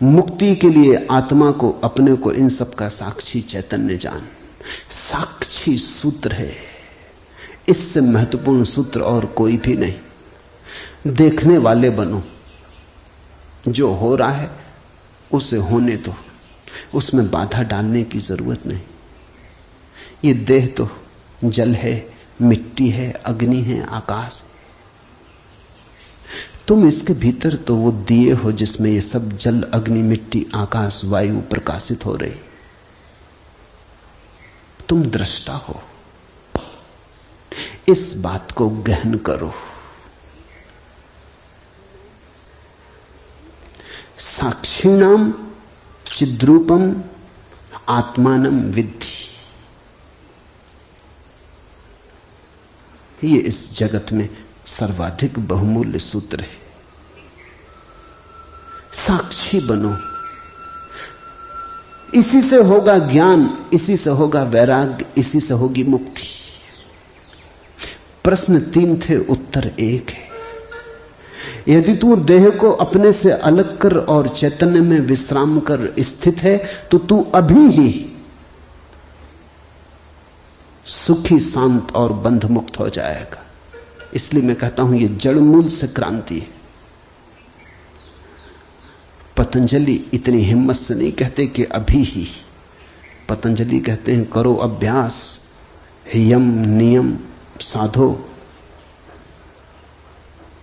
मुक्ति के लिए आत्मा को, अपने को, इन सब का साक्षी चैतन्य जान। साक्षी सूत्र है, इससे महत्वपूर्ण सूत्र और कोई भी नहीं। देखने वाले बनो, जो हो रहा है उसे होने दो, उसमें बाधा डालने की जरूरत नहीं। ये देह तो जल है, मिट्टी है, अग्नि है, आकाश है। तुम इसके भीतर तो वो दिए हो जिसमें ये सब जल, अग्नि, मिट्टी, आकाश, वायु प्रकाशित हो रही। तुम दृष्टा हो। इस बात को गहन करो। साक्षिणाम चिद्रूपम आत्मानम विद्धि। ये इस जगत में सर्वाधिक बहुमूल्य सूत्र है। साक्षी बनो। इसी से होगा ज्ञान, इसी से होगा वैराग्य, इसी से होगी मुक्ति। प्रश्न 3 थे, उत्तर 1 है। यदि तू देह को अपने से अलग कर और चैतन्य में विश्राम कर स्थित है, तो तू अभी ही सुखी, शांत और बंध मुक्त हो जाएगा। इसलिए मैं कहता हूं यह जड़ मूल से क्रांति है। पतंजलि इतनी हिम्मत से नहीं कहते कि अभी ही। पतंजलि कहते हैं करो अभ्यास, यम नियम साधो,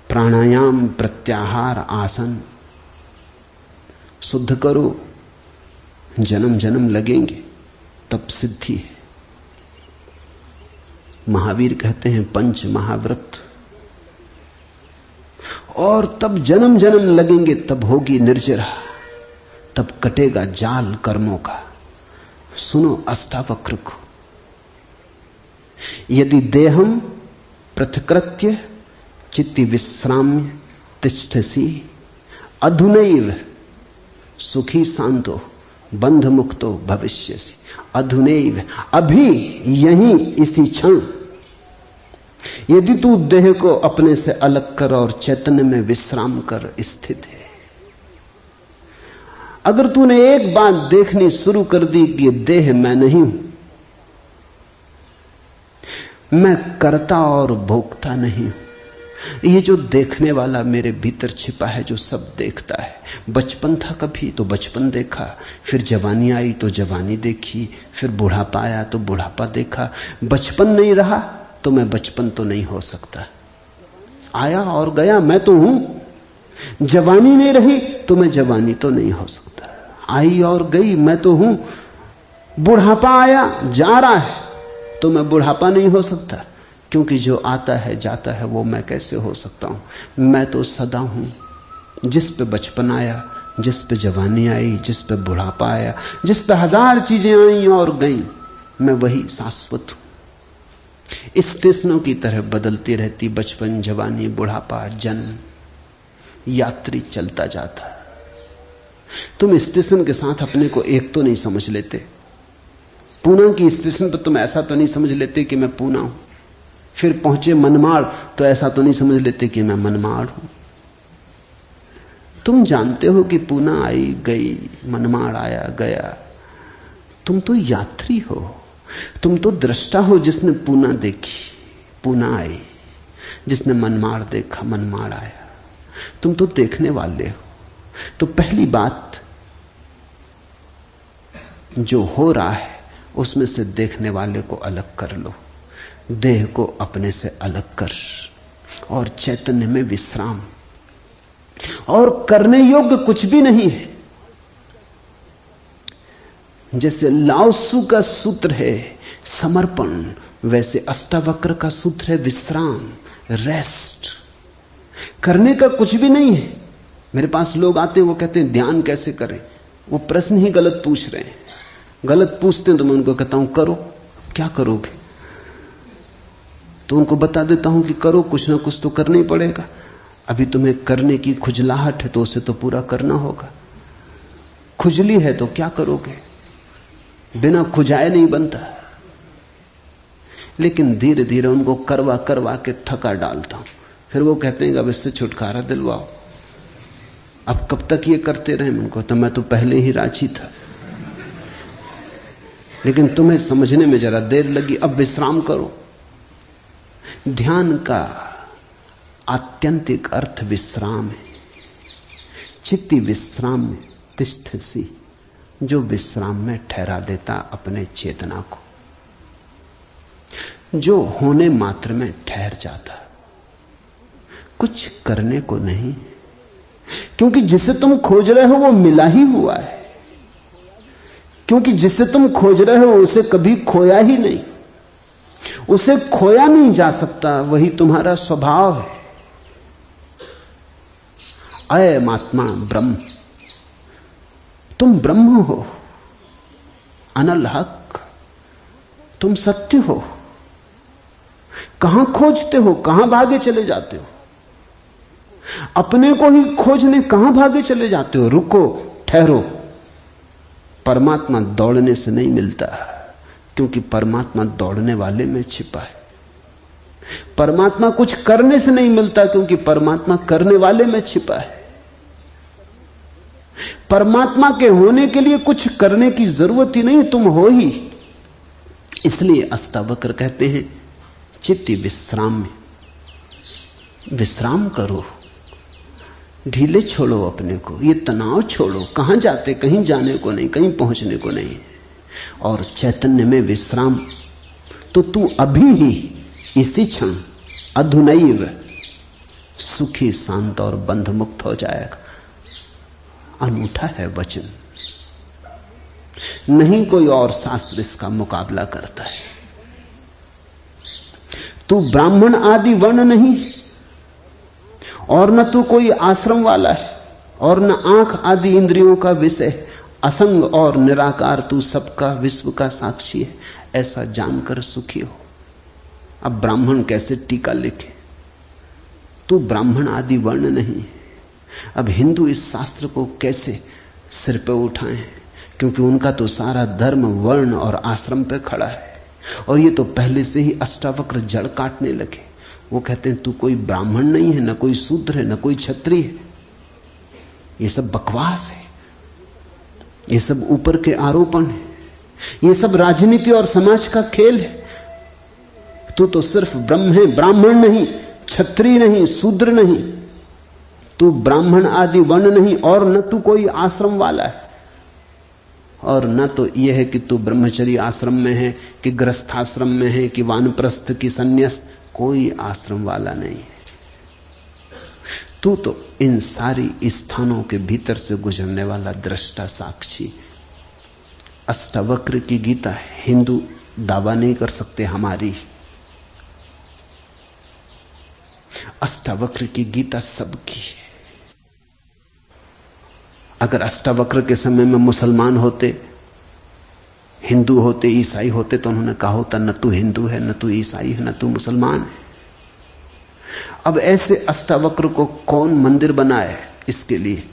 प्राणायाम, प्रत्याहार, आसन शुद्ध करो। जन्म जन्म लगेंगे तब सिद्धि है। महावीर कहते हैं 5 महाव्रत, और तब जन्म जन्म लगेंगे, तब होगी निर्जरा, तब कटेगा जाल कर्मों का। सुनो अष्टावक्र को। यदि देहम पृथकृत्य चित्ति विश्राम्य तिष्ठसि अधुनैव सुखी शांतो बंध मुक्तो भविष्यसि। अधुनैव, अभी, यहीं, इसी क्षण। यदि तू देह को अपने से अलग कर और चैतन्य में विश्राम कर स्थित है, अगर तूने एक बात देखनी शुरू कर दी कि देह मैं नहीं हूं, मैं करता और भोगता नहीं हूं, ये जो देखने वाला मेरे भीतर छिपा है, जो सब देखता है। बचपन था कभी तो बचपन देखा, फिर जवानी आई तो जवानी देखी, फिर बुढ़ापा आया तो बुढ़ापा देखा। बचपन नहीं रहा तो मैं बचपन तो नहीं हो सकता। आया और गया, मैं तो हूं। जवानी नहीं रही तो मैं जवानी तो नहीं हो सकता। आई और गई, मैं तो हूं। बुढ़ापा आया जा रहा है तो मैं बुढ़ापा नहीं हो सकता, क्योंकि जो आता है जाता है वो मैं कैसे हो सकता हूं। मैं तो सदा हूं। जिस पे बचपन आया, जिस पे जवानी आई, जिस पे बुढ़ापा आया, जिस पे 1000 चीजें आई और गई, मैं वही शाश्वत हूं। स्टेशनों की तरह बदलती रहती बचपन, जवानी, बुढ़ापा, जन्म, यात्री चलता जाता। तुम स्टेशन के साथ अपने को एक तो नहीं समझ लेते। पूना की स्टेशन पर तुम ऐसा तो नहीं समझ लेते कि मैं पूना हूं। फिर पहुंचे मनमाड़ तो ऐसा तो नहीं समझ लेते कि मैं मनमाड़ हूं। तुम जानते हो कि पूना आई गई, मनमाड़ आया गया। तुम तो यात्री हो, तुम तो दृष्टा हो जिसने पूना देखी, पूना आई। जिसने मनमाड़ देखा मनमाड़ आया। तुम तो देखने वाले हो। तो पहली बात, जो हो रहा है उसमें से देखने वाले को अलग कर लो, देह को अपने से अलग कर, और चैतन्य में विश्राम। और करने योग्य कुछ भी नहीं है। जैसे लाओत्सु का सूत्र है समर्पण, वैसे अष्टावक्र का सूत्र है विश्राम, रेस्ट। करने का कुछ भी नहीं है। मेरे पास लोग आते हैं, वो कहते हैं ध्यान कैसे करें। वो प्रश्न ही गलत पूछ रहे हैं। गलत पूछते हैं तो मैं उनको कहता हूं करो। क्या करोगे? तो उनको बता देता हूं कि करो, कुछ ना कुछ तो करना ही पड़ेगा। अभी तुम्हें करने की खुजलाहट है तो उसे तो पूरा करना होगा। खुजली है तो क्या करोगे? बिना खुजाए नहीं बनता। लेकिन धीरे धीरे उनको करवा करवा के थका डालता हूं। फिर वो कहते हैं अब इससे छुटकारा दिलवाओ। अब कब तक ये करते रहे? उनको तो मैं तो पहले ही राजी था, लेकिन तुम्हें समझने में जरा देर लगी। अब विश्राम करो। ध्यान का आत्यंतिक अर्थ विश्राम है। चित्ती विश्राम में तिष्ठसि, जो विश्राम में ठहरा देता अपने चेतना को, जो होने मात्र में ठहर जाता, कुछ करने को नहीं। क्योंकि जिसे तुम खोज रहे हो वो मिला ही हुआ है। क्योंकि जिसे तुम खोज रहे हो उसे कभी खोया ही नहीं, उसे खोया नहीं जा सकता। वही तुम्हारा स्वभाव है। अयम आत्मा ब्रह्म, तुम ब्रह्म हो, अनल हक, तुम सत्य हो। कहां खोजते हो? कहां भागे चले जाते हो? अपने को ही खोजने कहां भागे चले जाते हो? रुको, ठहरो। परमात्मा दौड़ने से नहीं मिलता, क्योंकि परमात्मा दौड़ने वाले में छिपा है। परमात्मा कुछ करने से नहीं मिलता, क्योंकि परमात्मा करने वाले में छिपा है। परमात्मा के होने के लिए कुछ करने की जरूरत ही नहीं, तुम हो ही। इसलिए अष्टावक्र कहते हैं चित्ती विश्राम में विश्राम करो, ढीले छोड़ो अपने को, ये तनाव छोड़ो। कहां जाते? कहीं जाने को नहीं, कहीं पहुंचने को नहीं। और चैतन्य में विश्राम, तो तू अभी ही इसी क्षण अधुनैव सुखी शांत और बंध मुक्त हो जाएगा। अनूठा है वचन, नहीं कोई और शास्त्र इसका मुकाबला करता है। तू ब्राह्मण आदि वर्ण नहीं, और न तू कोई आश्रम वाला है, और न आंख आदि इंद्रियों का विषय। असंग और निराकार तू सबका विश्व का साक्षी है, ऐसा जानकर सुखी हो। अब ब्राह्मण कैसे टीका लिखे? तू ब्राह्मण आदि वर्ण नहीं। अब हिंदू इस शास्त्र को कैसे सिर पे उठाएं? क्योंकि उनका तो सारा धर्म वर्ण और आश्रम पे खड़ा है, और ये तो पहले से ही अष्टावक्र जड़ काटने लगे। वो कहते हैं तू कोई ब्राह्मण नहीं है, न कोई शूद्र है, न कोई क्षत्रिय है। ये सब बकवास है, ये सब ऊपर के आरोपण है, ये सब राजनीति और समाज का खेल है। तू तो सिर्फ ब्रह्म है, ब्राह्मण नहीं, क्षत्रिय नहीं, शूद्र नहीं। तू ब्राह्मण आदि वर्ण नहीं, और न तू कोई आश्रम वाला है, और न तो यह है कि तू ब्रह्मचर्य आश्रम में है, कि गृहस्थाश्रम में है, कि वानप्रस्थ की संन्यास्त। कोई आश्रम वाला नहीं है। तू तो इन सारी स्थानों के भीतर से गुजरने वाला दृष्टा साक्षी। अष्टावक्र की गीता है, हिंदू दावा नहीं कर सकते हमारी। अष्टावक्र की गीता सबकी है। अगर अष्टावक्र के समय में मुसलमान होते, हिंदू होते, ईसाई होते, तो उन्होंने कहा होता न तू हिंदू है, न तू ईसाई है, न तू मुसलमान है। अब ऐसे अष्टावक्र को कौन मंदिर बनाए? इसके लिए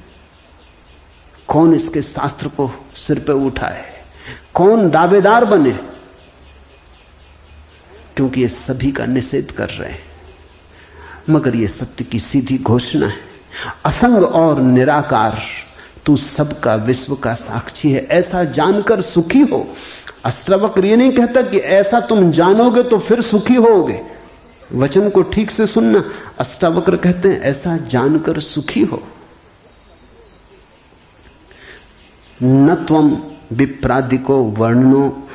कौन इसके शास्त्र को सिर पे उठाए? कौन दावेदार बने? क्योंकि ये सभी का निषेध कर रहे हैं। मगर ये सत्य की सीधी घोषणा है, असंग और निराकार तू सबका विश्व का साक्षी है, ऐसा जानकर सुखी हो। अष्टावक्र ये नहीं कहता कि ऐसा तुम जानोगे तो फिर सुखी होगे। वचन को ठीक से सुनना। अष्टावक्र कहते हैं ऐसा जानकर सुखी हो। न त्वम विप्रादिको वर्णनो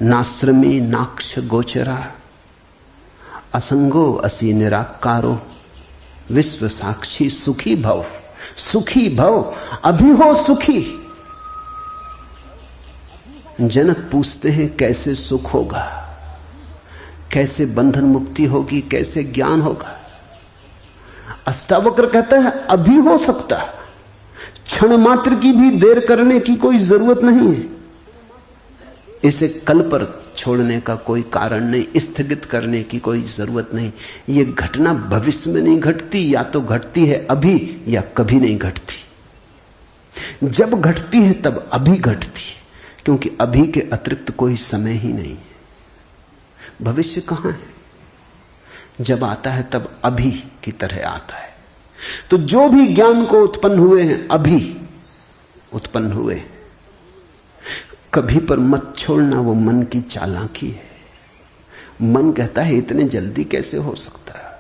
नाश्रमी नाक्ष गोचरा असंगो असि निराकारो विश्व साक्षी सुखी भव। सुखी भव, अभी हो सुखी। जनक पूछते हैं कैसे सुख होगा, कैसे बंधन मुक्ति होगी, कैसे ज्ञान होगा। अष्टावक्र कहता है अभी हो सकता, क्षण मात्र की भी देर करने की कोई जरूरत नहीं है। इसे कल पर छोड़ने का कोई कारण नहीं, स्थगित करने की कोई जरूरत नहीं। ये घटना भविष्य में नहीं घटती, या तो घटती है अभी या कभी नहीं घटती। जब घटती है तब अभी घटती है, क्योंकि अभी के अतिरिक्त कोई समय ही नहीं है। भविष्य कहां है? जब आता है तब अभी की तरह आता है। तो जो भी ज्ञान को उत्पन्न हुए हैं अभी उत्पन्न हुए। कभी पर मत छोड़ना, वो मन की चालाकी है। मन कहता है इतने जल्दी कैसे हो सकता है,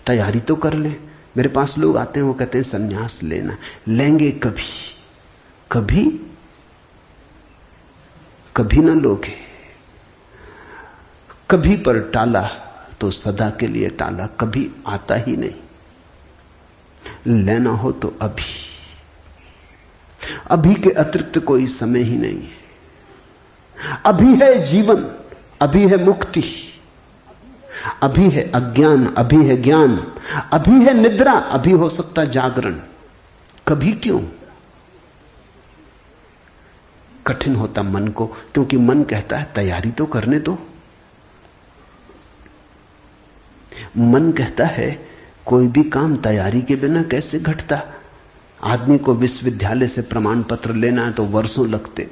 तैयारी तो कर ले। मेरे पास लोग आते हैं, वो कहते हैं संन्यास लेना। लेंगे कभी, कभी कभी ना लोगे। कभी पर टाला तो सदा के लिए टाला, कभी आता ही नहीं। लेना हो तो अभी, अभी के अतिरिक्त कोई समय ही नहीं है। अभी है जीवन, अभी है मुक्ति, अभी है अज्ञान, अभी है ज्ञान, अभी है निद्रा, अभी हो सकता जागरण। कभी क्यों? कठिन होता मन को, क्योंकि मन कहता है तैयारी तो करने दो। मन कहता है कोई भी काम तैयारी के बिना कैसे घटता। आदमी को विश्वविद्यालय से प्रमाण पत्र लेना है तो वर्षों लगते,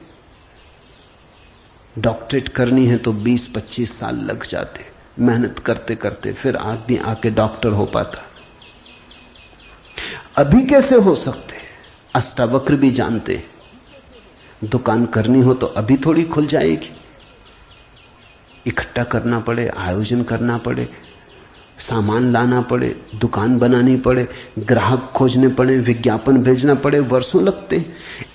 डॉक्टरेट करनी है तो 20-25 साल लग जाते। मेहनत करते करते फिर आदमी आके डॉक्टर हो पाता। अभी कैसे हो सकते? अष्टावक्र भी जानते, दुकान करनी हो तो अभी थोड़ी खुल जाएगी। इकट्ठा करना पड़े, आयोजन करना पड़े, सामान लाना पड़े, दुकान बनानी पड़े, ग्राहक खोजने पड़े, विज्ञापन भेजना पड़े, वर्षों लगते।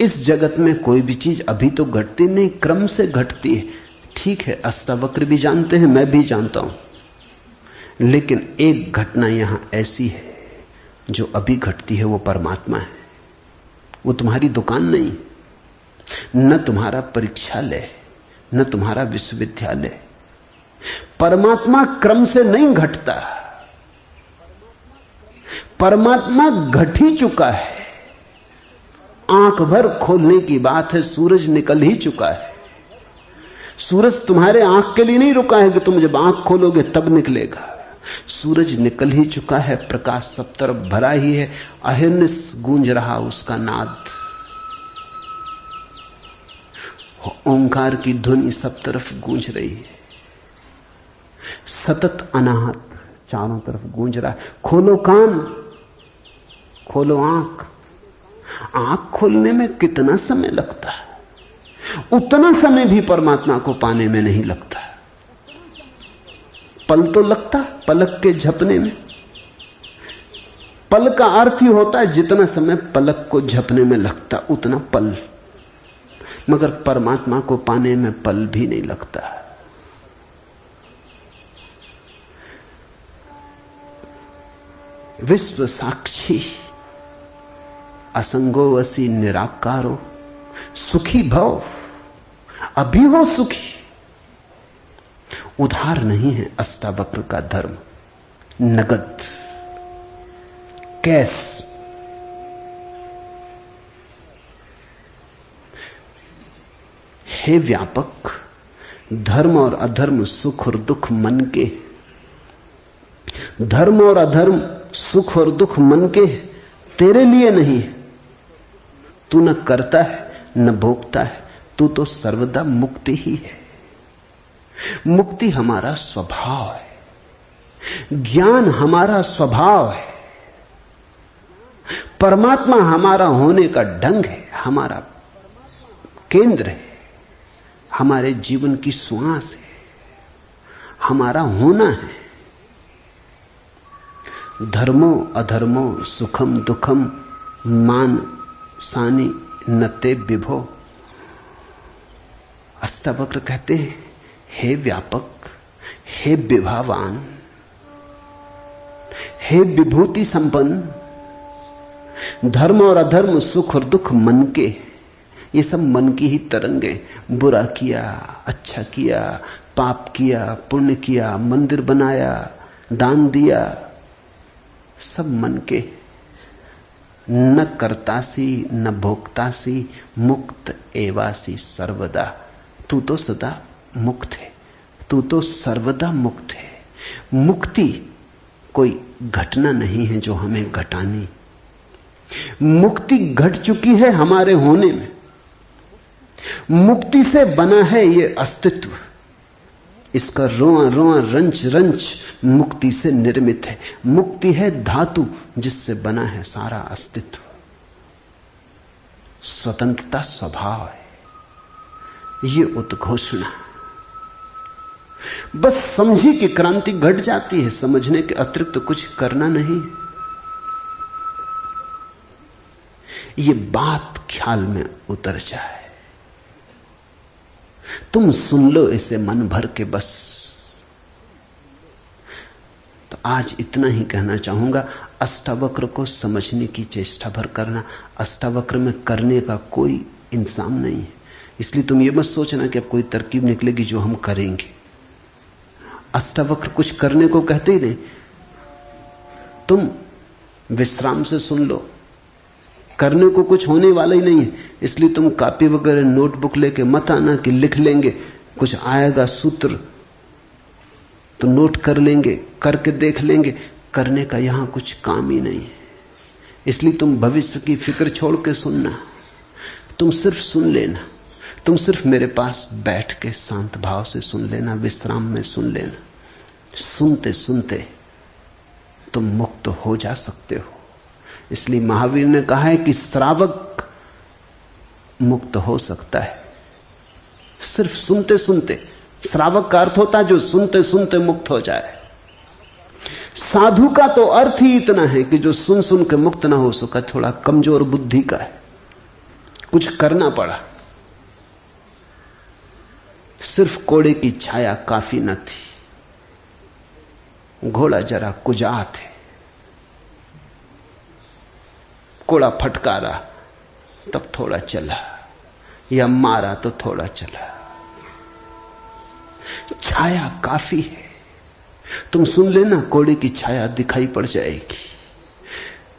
इस जगत में कोई भी चीज अभी तो घटती नहीं, क्रम से घटती है। ठीक है, अष्टावक्र भी जानते हैं, मैं भी जानता हूं। लेकिन एक घटना यहां ऐसी है जो अभी घटती है, वो परमात्मा है। वो तुम्हारी दुकान नहीं, न तुम्हारा परीक्षालय, न तुम्हारा विश्वविद्यालय। परमात्मा क्रम से नहीं घटता। परमात्मा घट ही चुका है। आंख भर खोलने की बात है, सूरज निकल ही चुका है। सूरज तुम्हारे आंख के लिए नहीं रुका है कि तुम जब आंख खोलोगे तब निकलेगा। सूरज निकल ही चुका है, प्रकाश सब तरफ भरा ही है। अहिर्निश गूंज रहा उसका नाद, ओंकार की ध्वनि सब तरफ गूंज रही है। सतत अनाहत चारों तरफ गूंज रहा है। खोलो कान, खोलो आंख। आंख खोलने में कितना समय लगता है, उतना समय भी परमात्मा को पाने में नहीं लगता। पल तो लगता पलक के झपने में। पल का अर्थ ही होता है जितना समय पलक को झपने में लगता उतना पल, मगर परमात्मा को पाने में पल भी नहीं लगता। विश्व साक्षी असंगो असि निराकारो सुखी भव। अभी हो सुखी। उधार नहीं है अष्टावक्र का धर्म, नगद, कैश। हे व्यापक, धर्म और अधर्म, सुख और दुख मन के। धर्म और अधर्म, सुख और दुख मन के, तेरे लिए नहीं है। तू न करता है न भोगता है, तू तो सर्वदा मुक्ति ही है। मुक्ति हमारा स्वभाव है, ज्ञान हमारा स्वभाव है, परमात्मा हमारा होने का ढंग है, हमारा केंद्र है, हमारे जीवन की श्वास है, हमारा होना है। धर्मो अधर्मो सुखम दुखम मान सानी नते विभो। अष्टावक्र कहते हैं, हे व्यापक, हे विभावान, हे विभूति संपन्न, धर्म और अधर्म, सुख और दुख मन के, ये सब मन की ही तरंगे। बुरा किया, अच्छा किया, पाप किया, पुण्य किया, मंदिर बनाया, दान दिया, सब मन के। न कर्तासी न भोक्तासी मुक्त एवासी सर्वदा। तू तो सदा मुक्त है, तू तो सर्वदा मुक्त है। मुक्ति कोई घटना नहीं है जो हमें घटानी। मुक्ति घट चुकी है हमारे होने में। मुक्ति से बना है ये अस्तित्व, इसका रोआ रोआ रंच रंच मुक्ति से निर्मित है। मुक्ति है धातु जिससे बना है सारा अस्तित्व। स्वतंत्रता स्वभाव है, ये उद्घोषणा। बस समझी कि क्रांति घट जाती है, समझने के अतिरिक्त कुछ करना नहीं। ये बात ख्याल में उतर जाए, तुम सुन लो इसे मन भर के बस। तो आज इतना ही कहना चाहूंगा। अष्टावक्र को समझने की चेष्टा भर करना। अष्टावक्र में करने का कोई इंतजाम नहीं है, इसलिए तुम ये मत सोचना कि अब कोई तरकीब निकलेगी जो हम करेंगे। अष्टावक्र कुछ करने को कहते ही नहीं। तुम विश्राम से सुन लो, करने को कुछ होने वाला ही नहीं है, इसलिए तुम कॉपी वगैरह नोटबुक लेके मत आना कि लिख लेंगे, कुछ आएगा सूत्र तो नोट कर लेंगे, करके देख लेंगे। करने का यहां कुछ काम ही नहीं है, इसलिए तुम भविष्य की फिक्र छोड़ के सुनना। तुम सिर्फ सुन लेना, तुम सिर्फ मेरे पास बैठ के शांत भाव से सुन लेना, विश्राम में सुन लेना। सुनते सुनते तुम मुक्त हो जा सकते हो। इसलिए महावीर ने कहा है कि श्रावक मुक्त हो सकता है सिर्फ सुनते सुनते। श्रावक का अर्थ होता है जो सुनते सुनते मुक्त हो जाए। साधु का तो अर्थ ही इतना है कि जो सुन सुन के मुक्त ना हो सका, थोड़ा कमजोर बुद्धि का है, कुछ करना पड़ा। सिर्फ कोड़े की छाया काफी न थी, घोड़ा जरा कुजात है, कोड़ा फटकारा तब थोड़ा चला, या मारा तो थोड़ा चला। छाया काफी है, तुम सुन लेना, कोड़े की छाया दिखाई पड़ जाएगी।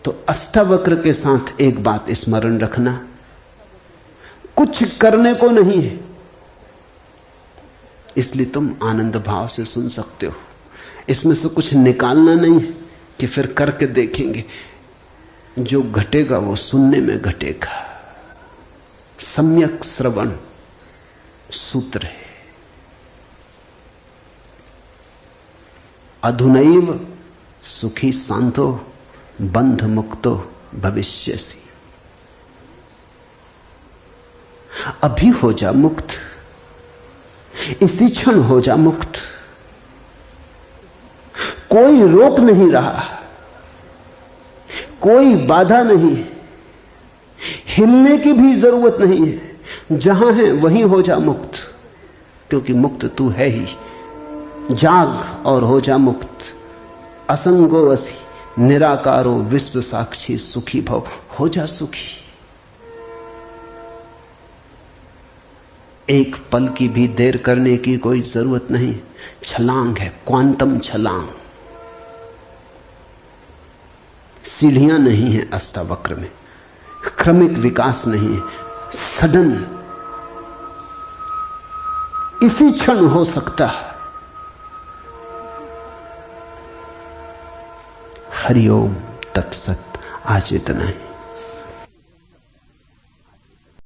तो अष्टावक्र के साथ एक बात स्मरण रखना, कुछ करने को नहीं है, इसलिए तुम आनंद भाव से सुन सकते हो। इसमें से कुछ निकालना नहीं है कि फिर करके देखेंगे। जो घटेगा वो सुनने में घटेगा। सम्यक श्रवण सूत्र है। अधुनैव सुखी शांतो बंध मुक्तो भविष्यसि। अभी हो जा मुक्त, इसी क्षण हो जा मुक्त। कोई रोक नहीं रहा, कोई बाधा नहीं, हिलने की भी जरूरत नहीं है। जहां है वहीं हो जा मुक्त, क्योंकि मुक्त तू है ही। जाग और हो जा मुक्त। असंगो असि निराकारो विश्व साक्षी सुखी भव। हो जा सुखी। एक पल की भी देर करने की कोई जरूरत नहीं। छलांग है, क्वांटम छलांग। सीढ़ियां नहीं है अष्टावक्र में, क्रमिक विकास नहीं है, सडन इसी क्षण हो सकता है। हरिओम तत्सत। आज इतना ही।